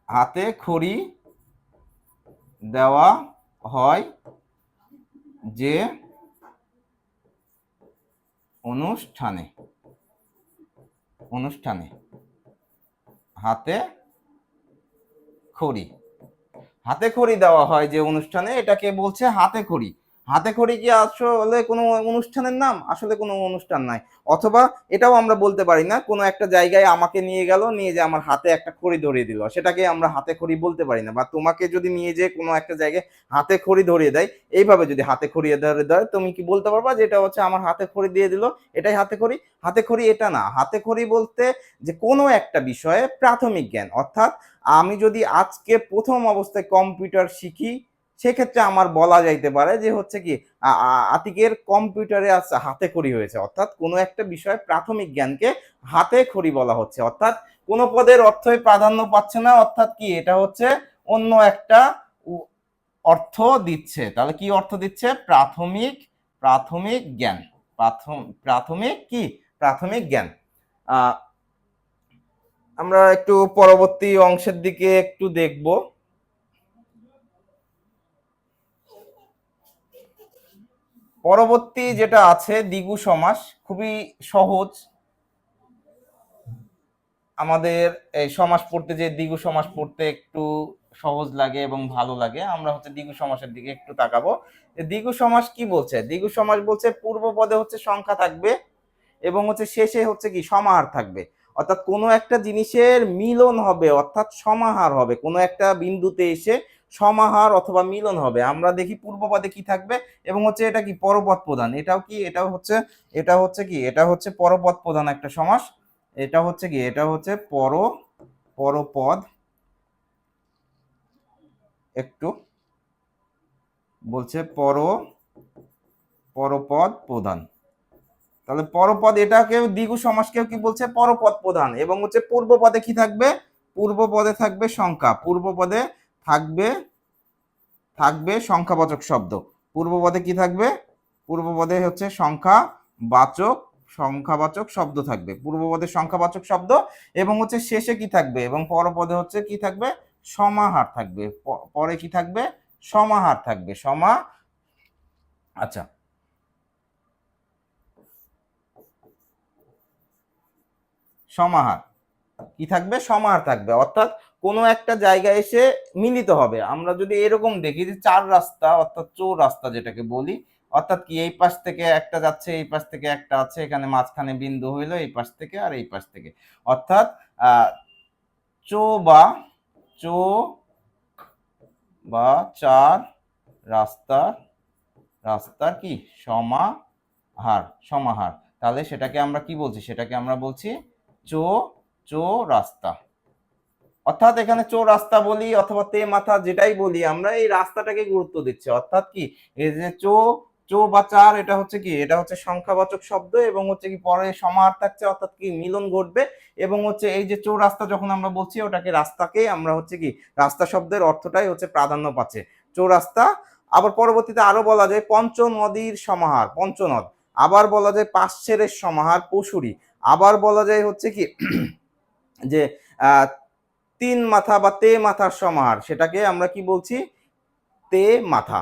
হাতে খড়ি দেওয়া হয় যে অনুষ্ঠানে। অনুষ্ঠানে হাতে খড়ি। হাতে খড়ি দেওয়া হয় যে অনুষ্ঠানে, এটাকে বলছে হাতে খড়ি। হাতে খড়ি কি আসলে কোনো অনুষ্ঠানের নাম? আসলে কোনো অনুষ্ঠান নাই। অথবা এটাও আমরা বলতে পারি না, কোনো একটা জায়গায় আমাকে নিয়ে গেল, নিয়ে যে আমার হাতে একটা খড়ি ধরিয়ে দিল, সেটাকে আমরা হাতে খড়ি বলতে পারি না। বা তোমাকে যদি নিয়ে যে কোনো একটা জায়গায় হাতে খড়ি ধরিয়ে দেয়, এইভাবে যদি হাতে খড়ি ধরে দেয়, তুমি কি বলতে পারবা যে এটা হচ্ছে আমার হাতে খড়ি দিয়ে দিল, এটাই হাতে খড়ি? হাতে খড়ি এটা না। হাতে খড়ি বলতে যে কোনো একটা বিষয়ে প্রাথমিক জ্ঞান। অর্থাৎ আমি যদি আজকে প্রথম অবস্থায় কম্পিউটার শিখি, সেক্ষেত্রে আমার বলা যাইতে পারে যে হচ্ছে কি আতিকের কম্পিউটারে হাতে খড়ি হয়েছে। অর্থাৎ কোনো একটা বিষয়ে প্রাথমিক জ্ঞানকে হাতে খড়ি বলা হচ্ছে। অর্থাৎ কোনো পদের অর্থই প্রাধান্য পাচ্ছে না, অর্থাৎ কি এটা হচ্ছে অন্য একটা অর্থ দিচ্ছে। তাহলে কি অর্থ দিচ্ছে? প্রাথমিক প্রাথমিক জ্ঞান। প্রাথমিক কি? প্রাথমিক জ্ঞান। আমরা একটু পরবর্তী অংশের দিকে একটু দেখব। পরবর্তী যেটা আছে দ্বিগু সমাস, খুবই সহজ। আমাদের এই সমাস পড়তে, যে দ্বিগু সমাস পড়তে একটু সহজ লাগে এবং ভালো লাগে, আমরা হচ্ছে দ্বিগু সমাসের দিকে একটু তাকাবো। দ্বিগু সমাস কি বলছে? দ্বিগু সমাস বলছে পূর্ব পদে হচ্ছে সংখ্যা থাকবে এবং হচ্ছে শেষে হচ্ছে কি সমাহার থাকবে। অর্থাৎ কোনো একটা জিনিসের মিলন হবে, অর্থাৎ সমাহার হবে। কোনো একটা বিন্দুতে এসে সমাহার অথবা মিলন হবে। আমরা দেখি পূর্বপদে কি থাকবে, এবং হচ্ছে এটা কি পরপদ প্রধান। এটাও কি? এটাও হচ্ছে, এটা হচ্ছে কি? এটা হচ্ছে পরপদ প্রধান একটা সমাস। এটা হচ্ছে কি? এটা হচ্ছে পরপদ। একটু বলছে পরপদ প্রধান। তাহলে পরপদ, এটাকেও দ্বিগু সমাসকেও কি বলছে? পরপদ প্রধান। এবং হচ্ছে পূর্ব পদে কি থাকবে? পূর্ব পদে থাকবে সংখ্যা। পূর্ব পদে থাকবে থাকবে সংখ্যাবাচক শব্দ। পূর্ব পদে কি থাকবে? পূর্ব পদে হচ্ছে সংখ্যাবাচক শব্দ থাকবে। পূর্ব পদে সংখ্যাবাচক শব্দ, এবং হচ্ছে শেষে কি থাকবে? এবং পরপদে হচ্ছে কি থাকবে? সমাহার থাকবে। পরে কি থাকবে? সমাহার থাকবে। আচ্ছা, সমাহার। কি থাকবে, সমাহার থাকবে, অর্থাৎ কোনো একটা জায়গায় এসে মিলিত হবে। আমরা যদি এরকম দেখি যে চার রাস্তা অর্থাৎ চৌরাস্তা যেটাকে বলি, অর্থাৎ কি এই পাশ থেকে একটা যাচ্ছে, এই পাশ থেকে একটা আছে, এখানে মাঝখানে বিন্দু হইলো এই পাশ থেকে আর এই পাশ থেকে, অর্থাৎ আহ চো বা চো বা চার রাস্তার রাস্তার কি সমাহার, সমাহার। তাহলে সেটাকে আমরা কি বলছি, সেটাকে আমরা বলছি চো চো রাস্তা। অর্থাৎ এখানে চো রাস্তা বলি অথবা তে মাথা যেটাই বলি, আমরা এই রাস্তাটাকে গুরুত্ব দিচ্ছি। অর্থাৎ কি এই যে চো চো বা চার, এটা হচ্ছে কি, এটা হচ্ছে সংখ্যাবাচক শব্দ এবং হচ্ছে কি পরে সমাহার থাকছে, অর্থাৎ কি মিলন ঘটবে। এবং হচ্ছে এই যে চো রাস্তা যখন আমরা বলছি, ওটাকে রাস্তাকে আমরা হচ্ছে কি রাস্তা শব্দের অর্থটাই হচ্ছে প্রাধান্য পাচ্ছে চো রাস্তা। আবার পরবর্তীতে আরো বলা যায় পঞ্চ নদীর সমাহার, পঞ্চনদ। আবার বলা যায় পার্শ্বের সমাহার, পশুরি। আবার বলা যায় হচ্ছে কি যে আহ তিন মাথা বা তে মাথার সমাহার, সেটাকে আমরা কি বলছি, তে মাথা।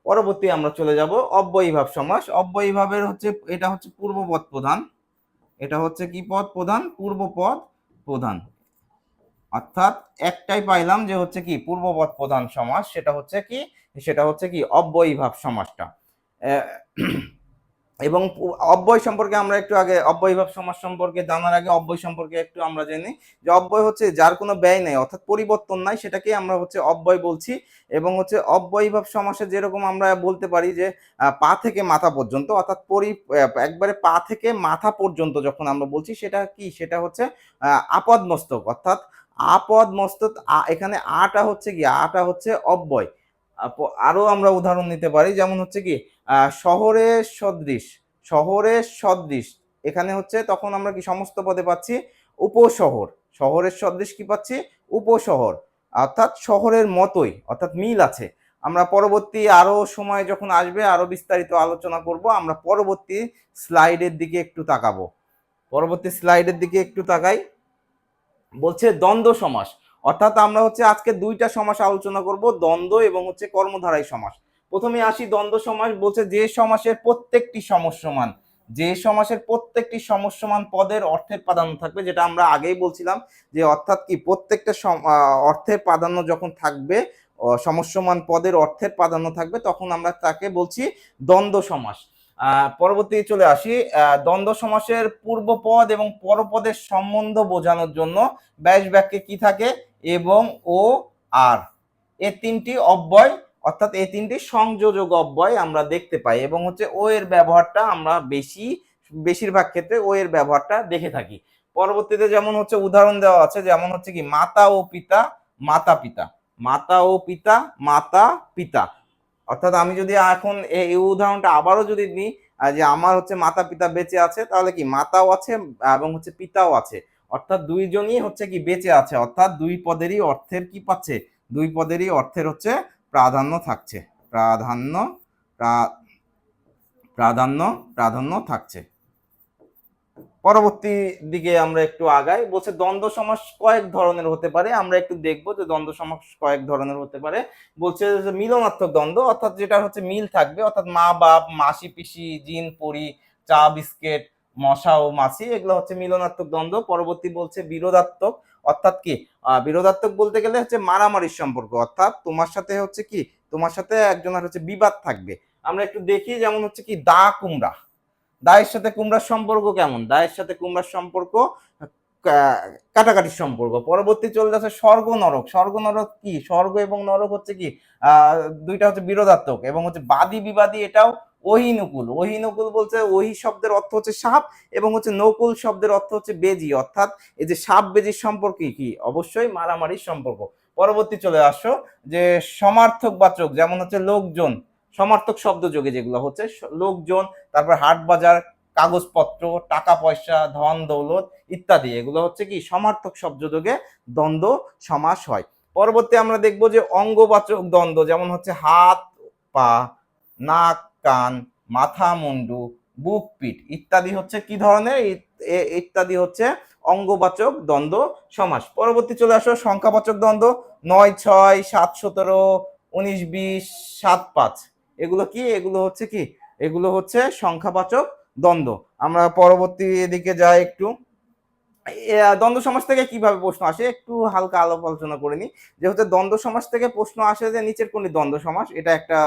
পরবর্তী আমরা চলে যাব অব্যয়ীভাব সমাস। অব্যয়ীভাবের হচ্ছে এটা হচ্ছে পূর্বপদ প্রধান, এটা হচ্ছে কি পদ প্রধান, পূর্বপদ প্রধান। অর্থাৎ একটাই পাইলাম যে হচ্ছে কি পূর্বপদ প্রধান সমাস, সেটা হচ্ছে কি, সেটা হচ্ছে কি অব্যয়ীভাব সমাসটা। এবং অব্যয় সম্পর্কে আমরা একটু আগে, অব্যয়ীভাব সমাস সম্পর্কে জানার আগে অব্যয় সম্পর্কে একটু আমরা জানি যে অব্যয় হচ্ছে যার কোনো ব্যয় নেই অর্থাৎ পরিবর্তন নাই, সেটাকে আমরা হচ্ছে অব্যয় বলছি। এবং হচ্ছে অব্যয়ীভাব সমাসে যেরকম আমরা বলতে পারি যে পা থেকে মাথা পর্যন্ত, অর্থাৎ একবারে পা থেকে মাথা পর্যন্ত যখন আমরা বলছি, সেটা কি, সেটা হচ্ছে আপদ মস্তক, অর্থাৎ আপদ মস্তক। এখানে আটা হচ্ছে কি, আটা হচ্ছে অব্যয়। আরো আমরা উদাহরণ নিতে পারি, যেমন হচ্ছে কি শহরের সদৃশ, শহরের সদৃশ, এখানে হচ্ছে তখন আমরা কি সমস্ত পদে পাচ্ছি উপশহর, শহরের সদৃশ কি পাচ্ছি, উপশহর, অর্থাৎ শহরের মতোই, অর্থাৎ মিল আছে। আমরা পরবর্তী আরো সময় যখন আসবে আরো বিস্তারিত আলোচনা করব। আমরা পরবর্তী স্লাইডের দিকে একটু তাকাবো, পরবর্তী স্লাইডের দিকে একটু তাকাই। বলছে দ্বন্দ্ব সমাস, অর্থাৎ আমরা হচ্ছে আজকে দুইটা সমাস আলোচনা করব, দ্বন্দ্ব এবং হচ্ছে কর্মধারয় সমাস। প্রথমে আসি দ্বন্দ্ব সমাস। বলছে যে সমাসের প্রত্যেকটি সমসমান, যে সমাসের প্রত্যেকটি সমসমান পদের অর্থের প্রাধান্য থাকবে, যেটা আমরা আগেই বলছিলাম যে অর্থাৎ কি প্রত্যেকটা অর্থের প্রাধান্য যখন থাকবে, সমসমান পদের অর্থের প্রাধান্য থাকবে, তখন আমরা তাকে বলছি দ্বন্দ্ব সমাস। পরবর্তী চলে আসি, দ্বন্দ্ব সমাসের পূর্বপদ এবং পরপদের সম্বন্ধ বোঝানোর জন্য ব্যাস বাক্যে কি থাকে, এবং ও আর, এই তিনটি অব্যয়, অর্থাৎ এই তিনটি সংযোজক অব্যয় আমরা দেখতে পাই। এবং হচ্ছে ও এর ব্যবহারটা আমরা বেশিরভাগ ক্ষেত্রে ও এর ব্যবহারটা দেখে থাকি। পরবর্তীতে যেমন হচ্ছে উদাহরণ দেওয়া আছে, যেমন হচ্ছে কি মাতা ও পিতা, মাতা পিতা, মাতা ও পিতা, মাতা পিতা। অর্থাৎ আমি যদি এখন এই উদাহরণটা আবারও যদি নিই, যে আমার হচ্ছে মাতা পিতা বেঁচে আছে, তাহলে কি মাতাও আছে এবং হচ্ছে পিতাও আছে, অর্থাৎ দুইজনই হচ্ছে কি বেঁচে আছে, অর্থাৎ দুই পদেরই অর্থের কি পাচ্ছে, দুই পদেরই অর্থের হচ্ছে প্রাধান্য থাকছে, প্রাধান্য প্রাধান্য প্রাধান্য থাকছে। পরবর্তী দিকে আমরা একটু আগাই। বলছে দ্বন্দ্ব সমাস কয়েক ধরনের হতে পারে, আমরা একটু দেখবো যে দ্বন্দ্ব সমাস কয়েক ধরনের হতে পারে। বলছে যে মিলনার্থক দ্বন্দ্ব, অর্থাৎ যেটা হচ্ছে মিল থাকবে, অর্থাৎ মা বাপ, মাসি পিসি, জিন পরি, চা বিস্কেট, মশা ও মাছি, এগুলো হচ্ছে মিলনার্থক দ্বন্দ্ব। পরবর্তী বলছে বিরোধাত্মক, অর্থাৎ কি বিরোধাত্মক বলতে গেলে হচ্ছে মারামারির সম্পর্ক, অর্থাৎ তোমার সাথে হচ্ছে কি, তোমার সাথে একজনের হচ্ছে বিবাদ থাকবে। আমরা একটু দেখি, যেমন হচ্ছে কি দা কুমড়া, দায়ের সাথে কুমড়ার সম্পর্ক কেমন, দায়ের সাথে কুমড়ার সম্পর্ক কাটাকাটির সম্পর্ক। পরবর্তী চলে যাচ্ছে স্বর্গ নরক, স্বর্গ নরক কি, স্বর্গ এবং নরক হচ্ছে কি দুইটা হচ্ছে বিরোধাত্মক। এবং হচ্ছে বাদী বিবাদী, এটাও ওহিনুকুল, ওহিনুকুল বলছে ওহি শব্দের অর্থ হচ্ছে সাপ, এবং হচ্ছে নকুল শব্দের অর্থ হচ্ছে বেজি, অর্থাৎ এই যে সাপ বেজির সম্পর্কে কি, অবশ্যই মারামারির সম্পর্ক। পরবর্তী চলে আসো যে সমার্থক বাচক, যেমন হচ্ছে লোকজন, সমার্থক শব্দ যোগে যেগুলো হচ্ছে লোকজন, তারপর হাট বাজার, কাগজপত্র, টাকা পয়সা, ধন দৌলত ইত্যাদি, এগুলো হচ্ছে কি সমার্থক শব্দ যোগে দ্বন্দ্ব সমাস হয়। পরবর্তী আমরা দেখব যে অঙ্গবাচক দ্বন্দ্ব, যেমন হচ্ছে হাত পা, নাক কান, মাথা মুন্ডু, বুক পিঠ ইত্যাদি হচ্ছে কি ধরনের, ইত্যাদি হচ্ছে অঙ্গবাচক দ্বন্দ্ব সমাস। পরবর্তী চলে আসো সংখ্যাবাচক দ্বন্দ্ব, 9 6 7 17 19 20 7 5, এগুলো কি, এগুলো হচ্ছে কি, এগুলো হচ্ছে সংখ্যাবাচক দ্বন্দ্ব। আমরা পরবর্তী দিকে যাই একটু। দ্বন্দ্ব সমাস থেকে কিভাবে প্রশ্ন আসে একটু হালকা আলাপ আলোচনা করে নি। যে হচ্ছে দ্বন্দ্ব সমাস থেকে প্রশ্ন আসে যে নিচের কোনটি দ্বন্দ্ব সমাস, এটা একটা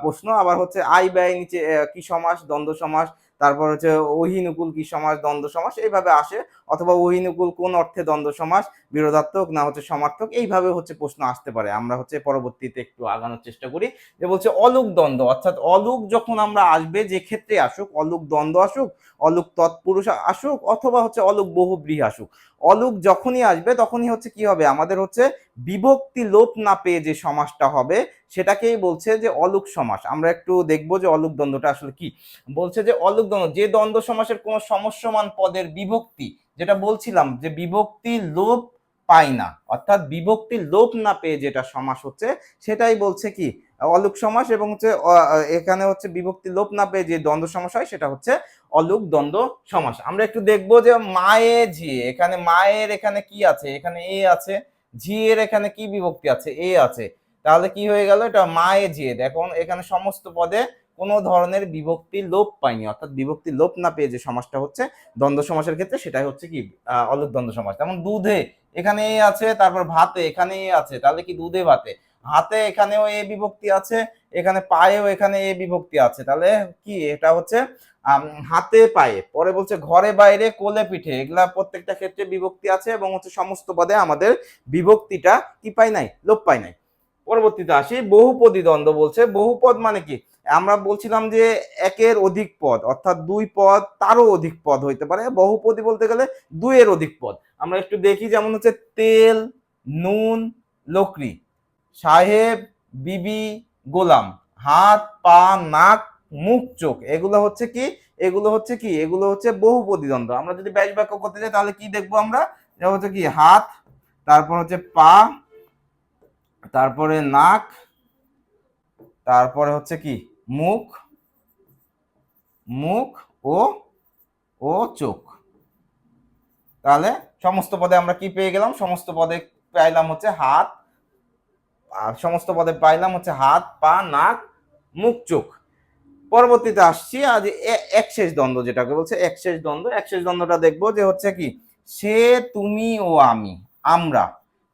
প্রশ্ন। আবার হচ্ছে আই ব্যয় নিচে কি সমাস, দ্বন্দ্ব সমাস। তারপর হচ্ছে অহিনুকুল কি সমাস, দ্বন্দ্ব সমাস, এইভাবে আসে। অথবা অহিনুকুল কোন অর্থে দ্বন্দ্ব সমাস, বিরোধাত্মক না হচ্ছে সমার্থক, এইভাবে হচ্ছে প্রশ্ন আসতে পারে। আমরা হচ্ছে পরবর্তীতে একটু আগানোর চেষ্টা করি। যে বলছে অলুক দ্বন্দ্ব, অর্থাৎ অলুক যখন আমরা আসবে, যে ক্ষেত্রে আসুক, অলুক দ্বন্দ্ব আসুক, অলুক তৎপুরুষ আসুক, অথবা হচ্ছে অলুক বহুব্রীহি আসুক, অলুক যখনই আসবে তখনই হচ্ছে কি হবে, আমাদের হচ্ছে বিভক্তি লোপ না পেয়ে যে সমাসটা হবে সেটাকেই বলছে যে অলুক সমাস। আমরা একটু দেখবো যে অলুক দ্বন্দ্বটা আসলে কি। বলছে যে অলুক দ্বন্দ্ব, যে দ্বন্দ্ব সমাসের কোন সমস্যমান পদের বিভক্তি, যেটা বলছিলাম যে বিভক্তি লোপ পায় না, অর্থাৎ বিভক্তি লোপ না পেয়ে যেটা সমাস হচ্ছে সেটাই বলছে কি অলুক সমাস। এবং হচ্ছে এখানে হচ্ছে বিভক্তি লোপ না পেয়ে যে দ্বন্দ্ব সমাস হয় সেটা হচ্ছে অলুক দ্বন্দ্ব সমাস। আমরা একটু দেখবো যে মায়ে ঝি, এখানে মায়ের এখানে কি আছে, এখানে এ আছে, ঝি এর এখানে কি বিভক্তি আছে, এ আছে। তাহলে কি হয়ে গেল, এটা মায়ে ঝি। দেখুন এখানে সমস্ত পদে কোনো ধরনের বিভক্তি লোপ পায়নি, অর্থাৎ বিভক্তি লোপ না পেয়ে যে সমাসটা হচ্ছে দ্বন্দ্ব সমাসের ক্ষেত্রে সেটাই হচ্ছে কি অলুক দ্বন্দ্ব সমাস। যেমন দুধে এখানে এ আছে, তারপর ভাতে এখানে এ আছে, তাহলে কি দুধে ভাতে। হাতে এখানেও এ বিভক্তি আছে, এখানে পায়েও এখানে এ বিভক্তি আছে, তাহলে কি এটা হচ্ছে হাতে পায়ে। পরে বলছে ঘরে বাইরে কোলে পিঠে, এগুলা প্রত্যেকটা ক্ষেত্রে বিভক্তি আছে এবং হচ্ছে সমস্ত পদে আমাদের বিভক্তিটা কি পাই নাই, লোপ পাই নাই। পরবর্তীতে আসি বহুপদী দ্বন্দ্ব। বলছে বহুপদ মানে কি, আমরা বলছিলাম যে একের অধিক পদ, অর্থাৎ দুই পদ তারও অধিক পদ হইতে পারে। বহুপদী বলতে গেলে দুইয়ের অধিক পদ। আমরা একটু দেখি, যেমন হচ্ছে তেল, নুন, লকড়ি, সাহেব, বিবি, গোলাম, হাত, পা, নাক, মুখ, চোখ, এগুলো হচ্ছে কি, এগুলো হচ্ছে কি, এগুলো হচ্ছে বহুপদী দ্বন্দ্ব। আমরা যদি ব্যাস বাক্য করতে যাই তাহলে কি দেখবো আমরা, হচ্ছে কি হাত, তারপর হচ্ছে পা, তারপরে নাক, তারপরে হচ্ছে কি মুখ, মুখ ও ও চোখ। তাহলে সমস্ত পদে আমরা কি পেয়ে গেলাম, সমস্ত পদে পাইলাম হচ্ছে হাত, আর সমস্ত পদে পাইলাম হচ্ছে হাত, পা, নাক, মুখ, চোখ। পরবর্তীতে আসছি আজ একশেষ দ্বন্দ্ব, যেটাকে বলছে একশেষ দ্বন্দ্ব। একশেষ দ্বন্দ্বটা দেখবো যে হচ্ছে কি সে, তুমি ও আমি, আমরা,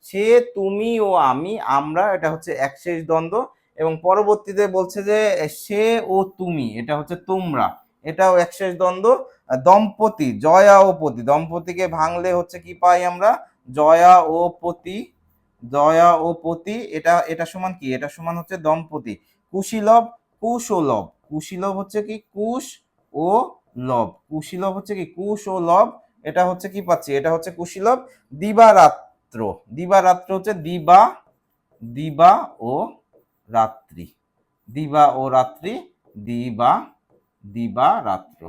সে, তুমি ও আমি, আমরা, এটা হচ্ছে একশেষ দ্বন্দ্ব। এবং পরবর্তীতে বলছে যে সে ও তুমি, এটা হচ্ছে তোমরা, এটাও একশেষ দ্বন্দ্ব। দম্পতি, জয়া ও পতি, দম্পতিকে ভাঙলে হচ্ছে কি পাই আমরা, জয়া ও পতি, জয়া ও পতি, এটা এটা সমান কি, এটা সমান হচ্ছে দম্পতি। কুশীলব, কুশ ও লব, কুশীলব হচ্ছে কি কুশ ও লব, কুশীলব হচ্ছে কি কুশ ও লব, এটা হচ্ছে কি পাচ্ছি, এটা হচ্ছে কুশীলব। দিবারাত্র, দিবারাত্র হচ্ছে দিবা, দিবা ও রাত্রি, দিবা ও রাত্রি, দিবা, দিবা রাত্র।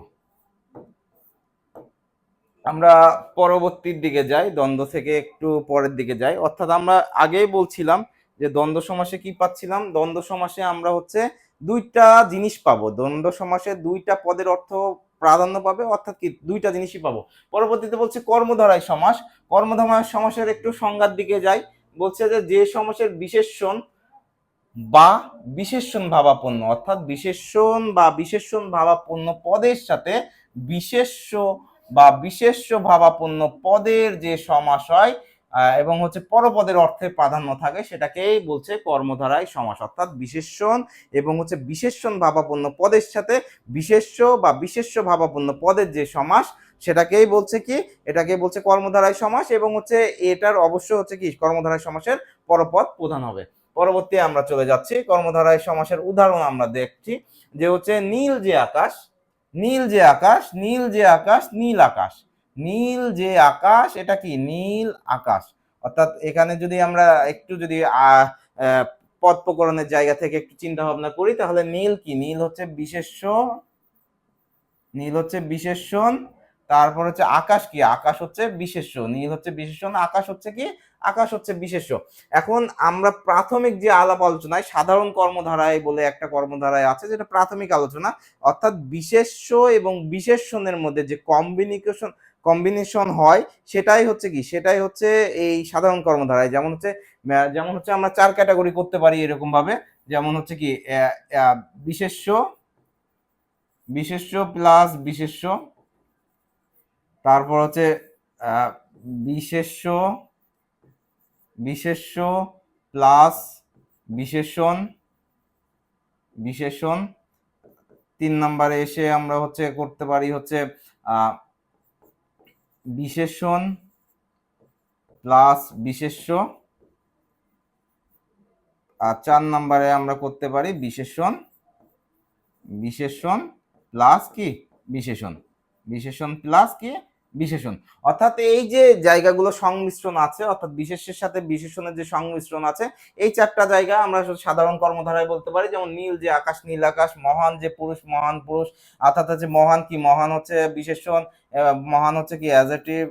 আমরা পরবর্তীর দিকে যাই, দ্বন্দ্ব থেকে একটু পরের দিকে যাই। অর্থাৎ আমরা আগেই বলছিলাম যে দ্বন্দ্ব সমাসে কি পাচ্ছিলাম, দ্বন্দ্ব সমাসে আমরা হচ্ছে দুইটা জিনিস পাবো, দ্বন্দ্ব সমাসে দুইটা পদের অর্থ প্রাধান্য পাবে, অর্থাৎ কি দুইটা জিনিসই পাবো। পরবর্তীতে বলছে কর্মধারায় সমাস। কর্মধারায় সমাসের একটু সংজ্ঞার দিকে যাই। বলছে যে যে সমাসের বিশেষণ বা বিশেষণ ভাবাপন্ন, অর্থাৎ বিশেষণ বা বিশেষণ ভাবাপন্ন পদের সাথে বিশেষ্য বা বিশেষ্য ভাবাপন্ন পদের যে সমাস হয় এবং হচ্ছে পরপদের অর্থে প্রাধান্য থাকে সেটাকেই বলছে কর্মধারায় সমাস। অর্থাৎ বিশেষণ এবং হচ্ছে বিশেষণ ভাবাপন্ন পদের সাথে বিশেষ্য বা বিশেষ্য ভাবাপন্ন পদের যে সমাস সেটাকেই বলছে কি, এটাকে বলছে কর্মধারায় সমাস। এবং হচ্ছে এটার অবশ্য হচ্ছে কি কর্মধারায় সমাসের পরপদ প্রধান হবে। পরবর্তী আমরা চলে যাচ্ছি কর্মধারায় সমাসের উদাহরণ আমরা দেখছি যে হচ্ছে নীল যে আকাশ, নীল যে আকাশ, নীল যে আকাশ, নীল আকাশ, নীল যে আকাশ, এটা কি নীল আকাশ। অর্থাৎ এখানে যদি আমরা একটু যদি পদ প্রকরণের জায়গা থেকে একটু চিন্তা ভাবনা করি তাহলে নীল কি, নীল হচ্ছে বিশেষ্য, নীল হচ্ছে বিশেষণ। তারপর হচ্ছে আকাশ কি, আকাশ হচ্ছে বিশেষ্য, নীল হচ্ছে বিশেষণ, আকাশ হচ্ছে কি, আকাশ হচ্ছে বিশেষ্য। এখন আমরা প্রাথমিক যে আলাপ আলোচনায় সাধারণ কর্মধারায় বলে একটা কর্মধারায় আছে যেটা প্রাথমিক আলোচনা, অর্থাৎ বিশেষ্য এবং বিশেষণের মধ্যে যে কম্বিনেশন হয় সেটাই হচ্ছে কি, সেটাই হচ্ছে এই সাধারণ কর্মধারায়। যেমন হচ্ছে আমরা চার ক্যাটাগরি করতে পারি এরকম ভাবে, যেমন হচ্ছে কি বিশেষ্য, বিশেষ্য প্লাস বিশেষ্য, তারপর হচ্ছে আহ, বিশেষ্য, বিশেষ্য প্লাস বিশেষণ, বিশেষণ। 3 নম্বরে এসে আমরা হচ্ছে করতে পারি হচ্ছে বিশেষণ প্লাস বিশেষ্য। আর 4 নম্বরে আমরা করতে পারি বিশেষণ, বিশেষণ প্লাস কি বিশেষণ, বিশেষণ প্লাস কি বিশেষণ। অর্থাৎ এই যে জায়গাগুলো সংমিশ্রণ আছে, অর্থাৎ বিশেষের সাথে বিশেষণের যে সংমিশ্রণ আছে, এই 4টা জায়গা আমরা সাধারণ কর্মধারায় বলতে পারি। যেমন নীল যে আকাশ, নীল আকাশ, মহান যে পুরুষ, মহান পুরুষ। অর্থাৎ হচ্ছে মহান কি, মহান হচ্ছে বিশেষণ, মহান হচ্ছে কি অ্যাডজেক্টিভ,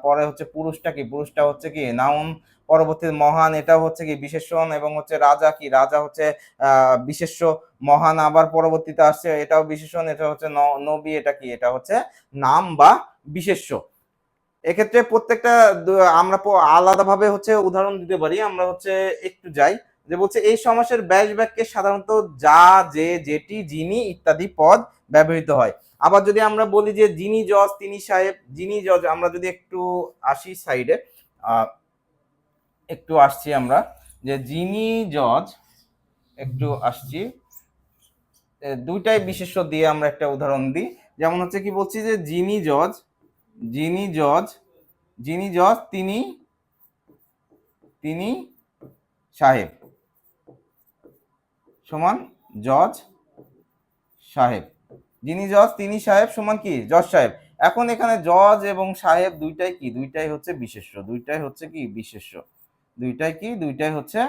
পরে হচ্ছে পুরুষটা কি, পুরুষটা হচ্ছে কি নাউন, পরবর্তী মহান এটা হচ্ছে কি বিশেষণ, এবং হচ্ছে রাজা কি, রাজা হচ্ছে বিশেষ্য, মহান আবার পরবর্তীতে আসছে এটাও বিশেষণ, এটা হচ্ছে নবী, এটা কি, এটা হচ্ছে নাম বা বিশেষ্য। এক্ষেত্রে প্রত্যেকটা আমরা আলাদাভাবে হচ্ছে উদাহরণ দিতে পারি। আমরা হচ্ছে একটু যাই, যে বলছে এই সমাসের ব্যাস বাক্যে সাধারণত যা, যে, যেটি, যিনি ইত্যাদি পদ ব্যবহৃত হয়। আবার যদি আমরা বলি যে যিনি জজ, তিনি সাহেব, যিনি জজ, আমরা যদি একটু আসি সাইডে, একটু আসছি আমরা, যে যিনি জজ, একটু আসছি, দুইটাই বিশেষ্য দিয়ে আমরা একটা উদাহরণ দিই। যেমন হচ্ছে কি বলছি যে যিনি জজ, যিনি জজ, যিনি জজ, তিনি, তিনি সাহেব সমান জজ সাহেব। যিনি জজ, তিনি সাহেব সমান কি জজ সাহেব। এখন এখানে জজ এবং সাহেব দুইটাই কি, দুইটাই হচ্ছে বিশেষ্য, দুইটাই হচ্ছে কি বিশেষ্য, দুইটাই কি, দুইটাই হচ্ছে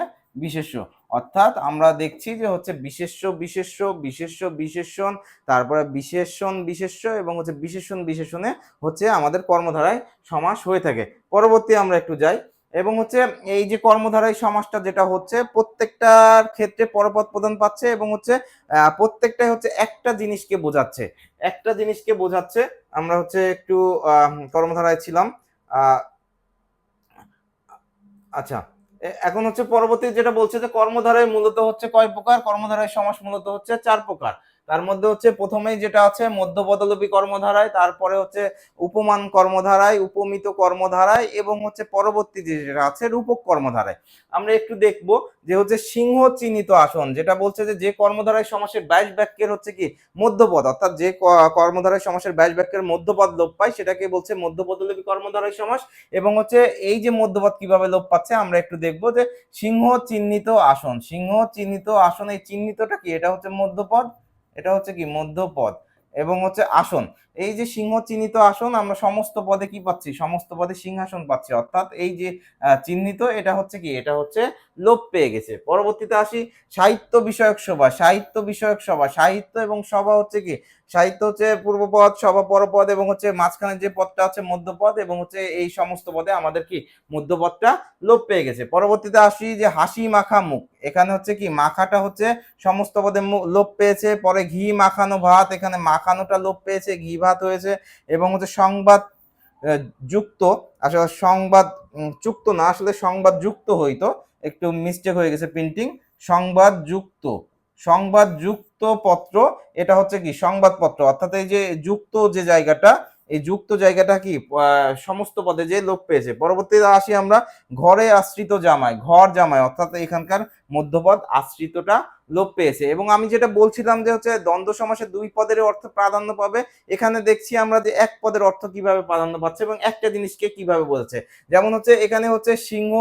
বিশেষ্য। অর্থাৎ আমরা দেখছি যে হচ্ছে বিশেষ্য বিশেষ্য, বিশেষ্য বিশেষণ, তারপরে বিশেষণ বিশেষ্য, এবং হচ্ছে বিশেষণ বিশেষণে হচ্ছে আমাদের কর্মধারায় সমাস হয়ে থাকে। পরবর্তী আমরা একটু যাই, এবং হচ্ছে এই যে কর্মধারায় সমাসটা যেটা হচ্ছে প্রত্যেকটার ক্ষেত্রে পরপদ প্রধান পাচ্ছে, এবং হচ্ছে প্রত্যেকটাই হচ্ছে একটা জিনিসকে বোঝাচ্ছে, একটা জিনিসকে বোঝাচ্ছে। আমরা হচ্ছে একটু কর্মধারায় ছিলাম। আচ্ছা, এখন হচ্ছে পরবর্তী যেটা বলছে যে কর্মধারায় মূলত হচ্ছে কয় প্রকার, কর্মধারায় সমাস মূলত হচ্ছে 4 প্রকার। তার মধ্যে হচ্ছে প্রথমেই যেটা আছে মধ্যপদলোপী কর্মধারায়, তারপরে হচ্ছে উপমান কর্মধারায়, উপমিত কর্মধারায়, এবং হচ্ছে পরবর্তী যেটা আছে রূপক কর্মধারায়। আমরা একটু দেখব যে হচ্ছে সিংহ চিহ্নিত আসন, যেটা বলছে যে কর্মধারায় সমাসের 22 বাক্যের হচ্ছে কি মধ্যপদ, অর্থাৎ যে কর্মধারায় সমাসের 22 বাক্যের মধ্যপদ লোপ পায় সেটাকে বলছে মধ্যপদলোপী কর্মধারায় সমাস। এবং হচ্ছে এই যে মধ্যপদ কিভাবে লোপ পাচ্ছে আমরা একটু দেখবো, যে সিংহ চিহ্নিত আসন, সিংহ চিহ্নিত আসন, এই চিহ্নিতটা কি, এটা হচ্ছে মধ্যপদ, এটা হচ্ছে কি মধ্যপদ, এবং হচ্ছে আসন, এই যে সিংহ চিহ্নিত আসন আমরা সমস্ত পদে কি পাচ্ছি, সমস্ত পদে সিংহাসন পাচ্ছি। অর্থাৎ এই যে চিহ্নিত এটা হচ্ছে কি, এটা হচ্ছে লোপ পেয়ে গেছে। পরবর্তীতে আসি সাহিত্য বিষয়ক সভা, সাহিত্য বিষয়ক সভা, সাহিত্য এবং সভা হচ্ছে কি, সাহিত্য হচ্ছে পূর্বপদ, সভা পরপদ, এবং হচ্ছে মাঝখানে যে পদটা আছে মধ্যপদ, এবং হচ্ছে এই সমস্ত পদে আমাদের কি মধ্যপদটা লোপ পেয়ে গেছে। পরবর্তীতে আসি যে হাসি মাখা মুখ, এখানে হচ্ছে কি মাখাটা হচ্ছে সমস্ত পদে লোপ পেয়েছে। পরে ঘি মাখানো ভাত, এখানে মাখানোটা লোপ পেয়েছে, ঘি ভাত হয়েছে। এবং হচ্ছে সংবাদ যুক্ত, আসলে সংবাদ যুক্ত না, আসলে সংবাদ যুক্ত হইতো, একটু মিস্টেক হয়ে গেছে প্রিন্টিং, সংবাদ যুক্ত, সংবাদ যুক্ত পত্র, এটা হচ্ছে কি সংবাদপত্র। অর্থাৎ এই যে যুক্ত যে জায়গাটা, এই যুক্ত জায়গাটা কি সমস্ত পদে যে লোপ পেয়েছে। পরবর্তীতে আসি আমরা ঘরে আশ্রিত জামাই, ঘর জামাই, অর্থাৎ এখানকার মধ্যপদ আশ্রিতটা লোপ পেয়েছে। এবং আমি যেটা বলছিলাম যে হচ্ছে দ্বন্দ্ব সমাসে 2 পদের অর্থ প্রাধান্য পাবে, এখানে দেখছি আমরা যে 1 পদের অর্থ কিভাবে প্রাধান্য পাচ্ছে এবং একটা জিনিসকে কিভাবে বলছে। যেমন হচ্ছে এখানে হচ্ছে সিংহ,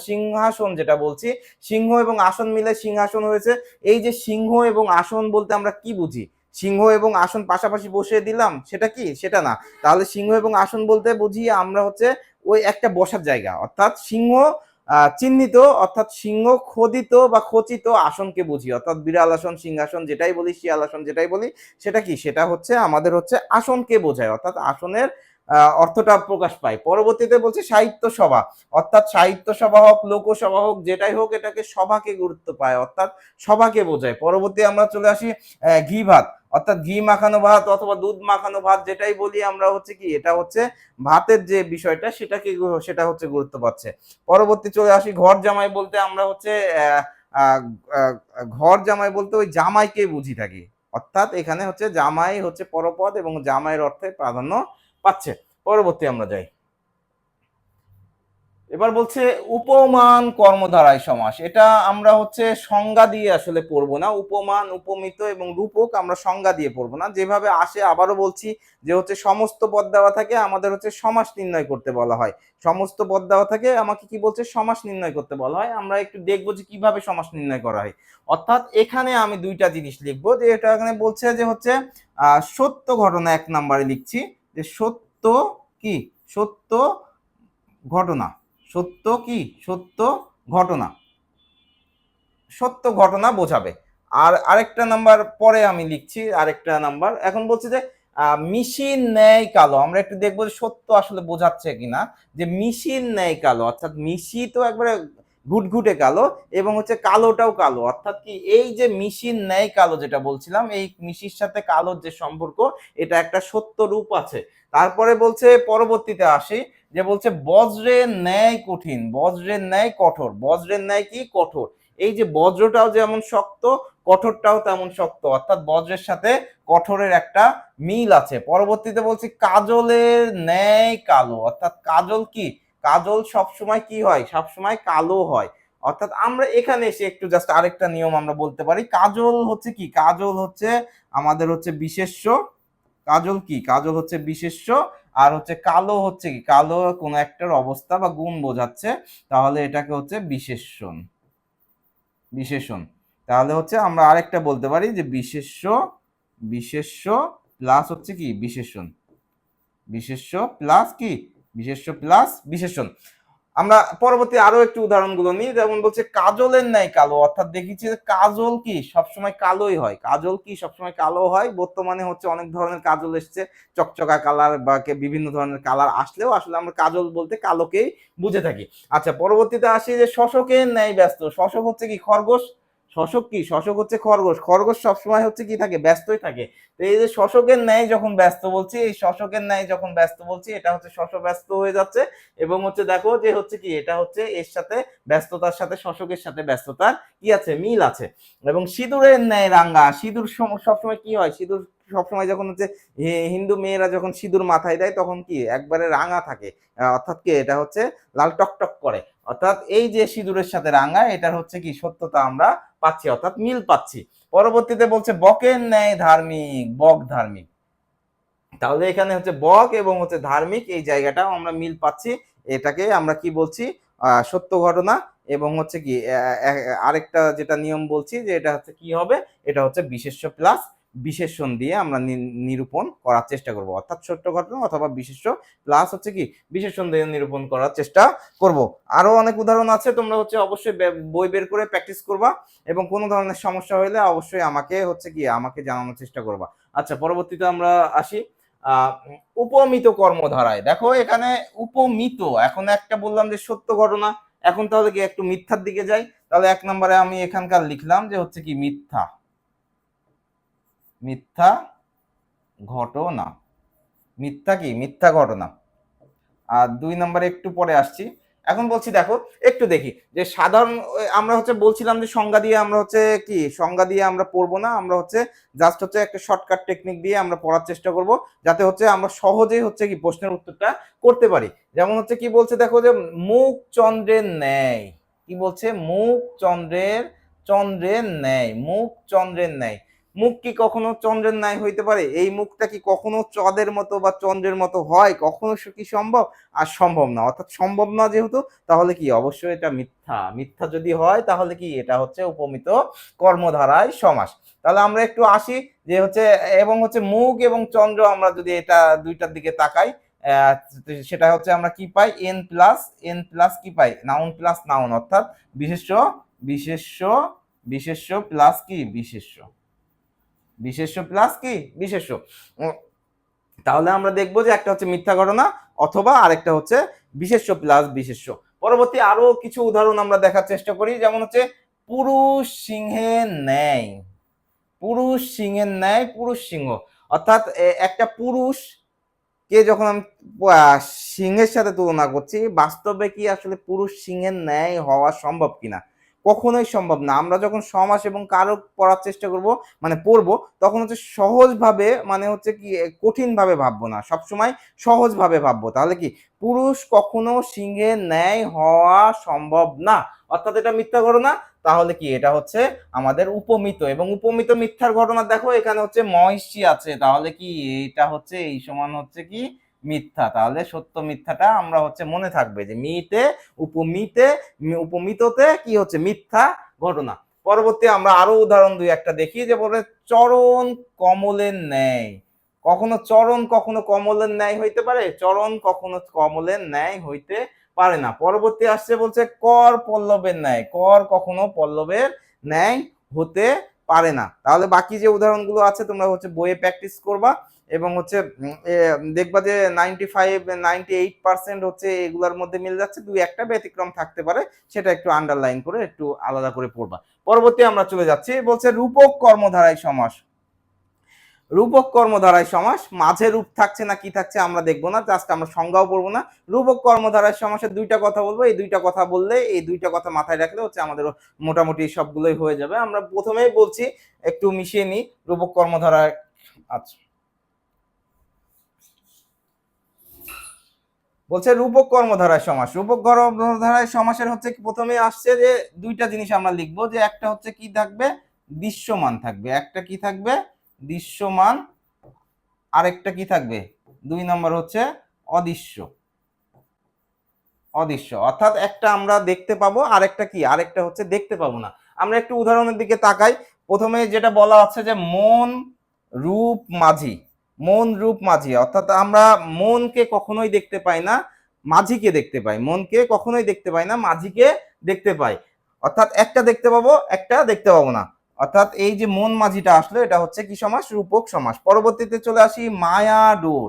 সিংহাসন যেটা বলছি, সিংহ এবং আসন মিলে সিংহাসন হয়েছে। এই যে সিংহ এবং আসন বলতে আমরা কি বুঝি, সিংহ এবং আসন পাশাপাশি বসিয়ে দিলাম সেটা কি, সেটা না। তাহলে সিংহ এবং আসন বলতে বুঝি আমরা হচ্ছে ওই একটা বসার জায়গা, অর্থাৎ সিংহ চিহ্নিত, অর্থাৎ সিংহ খোদিত বা খচিত আসনকে বুঝি। অর্থাৎ বিড়াল আসন, সিংহাসন যেটাই বলি, শিয়াল আসন যেটাই বলি, সেটা কি, সেটা হচ্ছে আমাদের হচ্ছে আসনকে বোঝায়, অর্থাৎ আসনের অর্থটা প্রকাশ পায়। পরবর্তীতে বলছে সাহিত্য সভা, অর্থাৎ সাহিত্য সভা হোক, লোকসভা হোক, যেটাই হোক, এটাকে সভাকে গুরুত্ব পায়, অর্থাৎ সভাকে বোঝায়। পরবর্তী আমরা চলে আসি ঘি ভাত, অর্থাৎ ঘি মাখানো ভাত অথবা দুধ মাখানো ভাত যেটাই বলি আমরা হচ্ছে কি, এটা হচ্ছে ভাতের যে বিষয়টা সেটাকে, সেটা হচ্ছে গুরুত্ব পাচ্ছে। পরবর্তী চলে আসি ঘর জামাই বলতে আমরা হচ্ছে ঘর জামাই বলতে ওই জামাইকে বুঝি থাকি, অর্থাৎ এখানে হচ্ছে জামাই হচ্ছে পরপদ এবং জামাইয়ের অর্থে প্রাধান্য পাচ্ছে। পরবর্তী আমরা যাই, এবার বলছে উপমান কর্মধারায় সমাস। এটা আমরা হচ্ছে সংজ্ঞা দিয়ে আসলে পড়বো না, উপমান উপমিত এবং রূপক আমরা সংজ্ঞা দিয়ে পড়বো না, যেভাবে আসে। আবারও বলছি যে হচ্ছে সমস্ত পদ দেওয়া থাকে, আমাদের হচ্ছে সমাস নির্ণয় করতে বলা হয়। সমস্ত পদ দেওয়া থাকে, আমাকে কি বলছে, সমাস নির্ণয় করতে বলা হয়। আমরা একটু দেখবো যে কিভাবে সমাস নির্ণয় করা হয়। অর্থাৎ এখানে আমি দুইটা জিনিস লিখবো, যে এটা এখানে বলছে যে হচ্ছে সত্য ঘটনা, এক নম্বরে লিখছি যে সত্য কি, সত্য ঘটনা, সত্য কি, সত্য ঘটনা, সত্য ঘটনা বোঝাবে। আর আরেকটা নাম্বার পরে আমি লিখছি, আরেকটা নাম্বার এখন বলছি যে মিশির ন্যায় কালো। আমরা একটু দেখবো যে সত্য আসলে বোঝাচ্ছে কিনা। যে মিশির ন্যায় কালো, অর্থাৎ মিশি তো একবারে ঘুটঘুটে কালো, এবং হচ্ছে কালোটাও কালো, অর্থাৎ কি এই যে মিশির ন্যায় কালো যেটা বলছিলাম, এই মিশির সাথে কালোর যে সম্পর্ক, এটা একটা সত্য রূপ আছে। তারপরে বলছে পরবর্তীতে আসি, যে বলছে বজ্রের ন্যায় কঠিন, বজ্রের ন্যায় কঠোর। বজ্রের ন্যায় কি, কঠোর। এই যে বজ্রটাও যেমন শক্ত, কঠোরটাও তেমন শক্ত, অর্থাৎ বজ্রের সাথে কঠোরের একটা মিল আছে। পরবর্তীতে বলছি কাজলের ন্যায় কালো, অর্থাৎ কাজল কি, কাজল সবসময় কি হয়, সবসময় কালো হয়। অর্থাৎ আমরা এখানে এসে একটু জাস্ট আরেকটা নিয়ম আমরা বলতে পারি, কাজল হচ্ছে কি, কাজল হচ্ছে আমাদের হচ্ছে বিশেষ্য। কাজল কি, কাজল হচ্ছে বিশেষ্য। আর হচ্ছে কালো হচ্ছে কি, কালো কোনো একটার অবস্থা বা গুণ বোঝাচ্ছে, তাহলে এটাকে হচ্ছে বিশেষণ, বিশেষণ। তাহলে হচ্ছে আমরা আরেকটা বলতে পারি যে বিশেষ্য, বিশেষ্য প্লাস হচ্ছে কি বিশেষণ, বিশেষ্য প্লাস কি, বিশেষ্য প্লাস বিশেষণ। আমরা পরবর্তী আরো একটু উদাহরণগুলো নিই। যেমন বলছে কাজলের ন্যায় কালো, অর্থাৎ দেখেছি যে কাজল কি সবসময় কালোই হয়, কাজল কি সবসময় কালো হয়। বর্তমানে হচ্ছে অনেক ধরনের কাজল এসছে, চকচকা কালার বা বিভিন্ন ধরনের কালার আসলেও আসলে আমরা কাজল বলতে কালোকেই বুঝে থাকি। আচ্ছা, পরবর্তীতে আসি যে শশকের ন্যায় ব্যস্ত। শশক হচ্ছে কি, খরগোশ। শশক কি, শশক হচ্ছে খরগোশ। খরগোশ সবসময় হচ্ছে কি থাকে, ব্যস্তই থাকে। তো এই যে শশকের ন্যায় যখন ব্যস্ত বলছি, এই শশকের ন্যায় যখন ব্যস্ত বলছি, এটা হচ্ছে শশ ব্যস্ত হয়ে যাচ্ছে। এবং হচ্ছে দেখো যে হচ্ছে কি, এটা হচ্ছে এর সাথে ব্যস্ততার সাথে শশকের সাথে ব্যস্ততার কি আছে, মিল আছে। এবং সিঁদুরের ন্যায় রাঙ্গা। সিঁদুর সবসময় কি হয়, সিঁদুর সবসময় যখন হচ্ছে হিন্দু মেয়েরা যখন সিঁদুর মাথায় দেয়, তখন কি একবারে রাঙা থাকে, অর্থাৎ কি এটা হচ্ছে লাল টকটক করে। অর্থাৎ এই যে সিঁদুরের সাথে রাঙা, এটার হচ্ছে কি সত্যতা আমরা পাচ্ছি, অর্থাৎ মিল পাচ্ছি। পরবর্তীতে বলছে বকের ন্যায় ধার্মিক, বক ধার্মিক। তাহলে এখানে হচ্ছে বক এবং হচ্ছে ধার্মিক, এই জায়গাটাও আমরা মিল পাচ্ছি। এটাকে আমরা কি বলছি, সত্য ঘটনা। এবং হচ্ছে কি আরেকটা যেটা নিয়ম বলছি, যে এটা হচ্ছে কি হবে, এটা হচ্ছে বিশেষ্য প্লাস বিশেষণ দিয়ে আমরা নিরূপণ করার চেষ্টা করব, অর্থাৎ সত্য ঘটনা অথবা বিশেষ্য প্লাস হচ্ছে কি বিশেষণ দিয়ে নিরূপণ করার চেষ্টা করব। আরো অনেক উদাহরণ আছে, তোমরা হচ্ছে অবশ্যই বই বের করে প্র্যাকটিস করবা, এবং কোনো ধরনের সমস্যা হলে অবশ্যই আমাকে হচ্ছে কি আমাকে জানানোর চেষ্টা করবা। আচ্ছা, পরবর্তীতে আমরা আসি উপমিত কর্মধারায়। দেখো এখানে উপমিত, এখন একটা বললাম যে সত্য ঘটনা, এখন তাহলে কি একটু মিথ্যার দিকে যাই। তাহলে এক নম্বরে আমি এখানকার লিখলাম যে হচ্ছে কি মিথ্যা, মিথ্যা ঘটনা, মিথ্যা কি, মিথ্যা ঘটনা। আর দুই নম্বরে একটু পরে আসছি। এখন বলছি দেখো, একটু দেখি যে সাধারণ, আমরা হচ্ছে বলছিলাম যে সংজ্ঞা দিয়ে আমরা হচ্ছে কি, সংজ্ঞা দিয়ে আমরা পড়বো না, আমরা হচ্ছে জাস্ট হচ্ছে একটা শর্টকাট টেকনিক দিয়ে আমরা পড়ার চেষ্টা করব, যাতে হচ্ছে আমরা সহজেই হচ্ছে কি প্রশ্নের উত্তরটা করতে পারি। যেমন হচ্ছে কি বলছে দেখো, যে মুখ চন্দ্রের ন্যায়, কি বলছে, মুখ চন্দ্রের, চন্দ্রের ন্যায়, মুখ চন্দ্রের ন্যায়। মুখ কি কখনো চন্দ্রের ন্যায় হইতে পারে? এই মুখটা কি কখনো চাঁদের মতো বা চন্দ্রের মতো হয়? কখনো কি সম্ভব? আর সম্ভব না। অর্থাৎ সম্ভব না যেহেতু, তাহলে কি অবশ্যই এটা মিথ্যা। মিথ্যা যদি হয় তাহলে কি এটা হচ্ছে উপমিত কর্মধারায় সমাস। তাহলে আমরা একটু আসি যে হচ্ছে, এবং হচ্ছে মুখ এবং চন্দ্র আমরা যদি এটা দুইটার দিকে তাকাই, সেটা হচ্ছে আমরা কি পাই, এন প্লাস, এন প্লাস কি পাই, নাউন প্লাস নাউন, অর্থাৎ বিশেষ্য, বিশেষ্য, বিশেষ্য প্লাস কি বিশেষ্য, বিশেষ্য প্লাস কি বিশেষ্য। তাহলে আমরা দেখবো যে একটা হচ্ছে মিথ্যা ঘটনা, অথবা আরেকটা হচ্ছে বিশেষ্য প্লাস বিশেষ্য। পরবর্তী আরো কিছু উদাহরণ আমরা দেখার চেষ্টা করি। যেমন হচ্ছে পুরুষ সিংহের ন্যায়, পুরুষ সিংহের ন্যায়, পুরুষ সিংহ। অর্থাৎ একটা পুরুষ কে যখন আমি সিংহের সাথে তুলনা করছি, বাস্তবে কি আসলে পুরুষ সিংহের ন্যায় হওয়া সম্ভব কিনা? কখনোই সম্ভব না। আমরা যখন সমাস এবং কারক পড়ার চেষ্টা করব, মানে পড়বো, তখন হচ্ছে সহজভাবে, মানে হচ্ছে কি কঠিনভাবে ভাববো না, সবসময় সহজভাবে ভাববো। তাহলে কি পুরুষ কখনো সিংহের ন্যায় হওয়া সম্ভব না, অর্থাৎ এটা মিথ্যা ঘটনা। তাহলে কি এটা হচ্ছে আমাদের উপমিত, এবং উপমিত মিথ্যার ঘটনা দেখো এখানে হচ্ছে মহিষী আছে, তাহলে কি এটা হচ্ছে এই সমান হচ্ছে কি মিথ্যা। তাহলে সত্য মিথ্যাটা আমরা হচ্ছে মনে থাকবে যে মিতে উপমিতে উপমিততে কি হচ্ছে মিথ্যা ঘটনা। পরবর্তী আমরা আরো উদাহরণ দুই একটা দেখি, যে বলে চরণ কমলের ন্যায়। কখনো চরণ কখনো কমলের ন্যায় হইতে পারে? চরণ কখনো কমলের ন্যায় হইতে পারে না। পরবর্তী আসছে বলছে কর পল্লবের ন্যায়। কর কখনো পল্লবের ন্যায় হতে পারে না। তাহলে বাকি যে উদাহরণগুলো আছে তোমরা হচ্ছে বইয়ে প্র্যাকটিস করবা, এবং হচ্ছে দেখবা যে 95-98% হচ্ছে এগুলোর মধ্যে মিল যাচ্ছে, দুই একটা ব্যতিক্রম থাকতে পারে, সেটা একটু আন্ডারলাইন করে একটু আলাদা করে পড়বা। পরবর্তী আমরা চলে যাচ্ছি, বলছে রূপক কর্মধারায় সমাস। রূপক কর্মধারায় সমাস, মাঝে রূপ থাকছে না কি থাকছে আমরা দেখবো না, জাস্ট আমরা সংজ্ঞাও পড়বো না। রূপক কর্মধারায় সমাসের দুইটা কথা বলবো, এই দুইটা কথা বললে, এই দুইটা কথা মাথায় রাখলে হচ্ছে আমাদের মোটামুটি সবগুলোই হয়ে যাবে। আমরা প্রথমেই বলছি, একটু মিশিয়ে নিই রূপক কর্মধারায়। আচ্ছা, বলছে রূপক কর্মধারায় সমাস। রূপক কর্মধারায় সমাসের হচ্ছে প্রথমে আসছে যে দুইটা জিনিস আমরা লিখবো, যে একটা হচ্ছে কি থাকবে, দৃশ্যমান থাকবে, একটা কি থাকবে দৃশ্যমান, আরেকটা কি থাকবে, দুই নম্বর হচ্ছে অদৃশ্য। অদৃশ্য অর্থাৎ একটা আমরা দেখতে পাবো, আরেকটা কি, আরেকটা হচ্ছে দেখতে পাবো না। আমরা একটু উদাহরণের দিকে তাকাই। প্রথমে যেটা বলা আছে যে মন রূপ মাঝি। মন রূপ মাঝি, অর্থাৎ আমরা মনকে কখনোই দেখতে পাই না, মাঝিকে দেখতে পাই। মনকে কখনোই দেখতে পাই না, মাঝিকে দেখতে পাই। অর্থাৎ একটা দেখতে পাবো, একটা দেখতে পাবো না। অর্থাৎ এই যে মন মাঝিটা আসলো, এটা হচ্ছে কি সমাস, রূপক সমাস। পরবর্তীতে চলে আসি মায়া ডোর।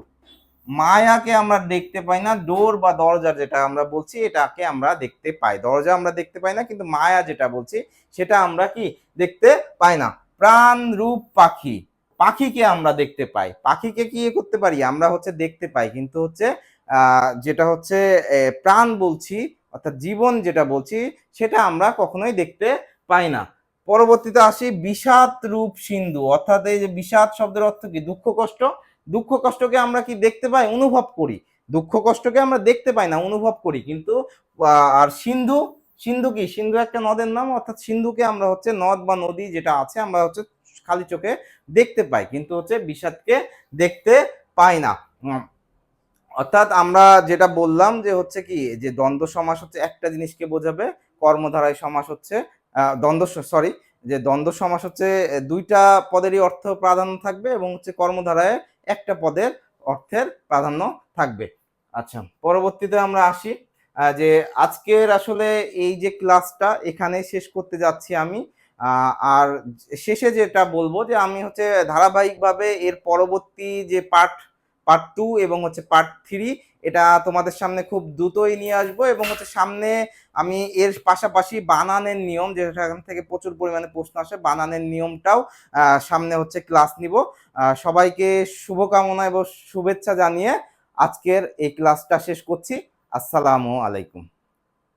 মায়াকে আমরা দেখতে পাই না, ডোর বা দরজা যেটা আমরা বলছি এটাকে আমরা দেখতে পাই। দরজা আমরা দেখতে পাই না, কিন্তু মায়া যেটা বলছি সেটা আমরা কি দেখতে পাই না। প্রাণ রূপ পাখি। পাখিকে আমরা দেখতে পাই, পাখিকে কি করতে পারি আমরা হচ্ছে দেখতে পাই, কিন্তু হচ্ছে যেটা হচ্ছে প্রাণ বলছি, অর্থাৎ জীবন যেটা বলছি, সেটা আমরা কখনোই দেখতে পাই না। পরবর্তীতে আসি বিষাদ রূপ সিন্ধু। অর্থাৎ এই যে বিষাদ শব্দের অর্থ কি, দুঃখ কষ্ট। দুঃখ কষ্টকে আমরা কি দেখতে পাই, অনুভব করি। দুঃখ কষ্টকে আমরা দেখতে পাই না, অনুভব করি। কিন্তু আর সিন্ধু, সিন্ধু কি, সিন্ধু একটা নদের নাম, অর্থাৎ সিন্ধুকে আমরা হচ্ছে নদ বা নদী যেটা আছে আমরা হচ্ছে খালি চোখে দেখতে পাই, কিন্তু হচ্ছে বিষাদকে দেখতে পাই না। অর্থাৎ আমরা যেটা বললাম যে হচ্ছে কি, যে দ্বন্দ্ব সমাস হচ্ছে একটা জিনিসকে বোঝাবে, কর্মধারায় সমাস হচ্ছে দ্বন্দ্ব, সরি, যে দ্বন্দ্ব সমাস হচ্ছে দুইটা পদেরই অর্থ প্রাধান্য থাকবে, এবং হচ্ছে কর্মধারায় একটা পদের অর্থের প্রাধান্য থাকবে। আচ্ছা, পরবর্তীতে আমরা আসি, যে আজকের আসলে এই যে ক্লাসটা এখানে শেষ করতে যাচ্ছি আমি। আর শেষে যেটা বলবো, যে আমি হচ্ছে ধারাবাহিকভাবে এর পরবর্তী যে পার্ট পার্ট 2 এবং হচ্ছে পার্ট 3 এটা তোমাদের সামনে খুব দ্রুতই নিয়ে আসবো, এবং হচ্ছে সামনে আমি এর পাশাপাশি বানানের নিয়ম, যেটা এখান থেকে প্রচুর পরিমাণে প্রশ্ন আসে, বানানের নিয়মটাও সামনে হচ্ছে ক্লাস নিব। সবাইকে শুভকামনা এবং শুভেচ্ছা জানিয়ে আজকের এই ক্লাসটা শেষ করছি। আসসালামু আলাইকুম।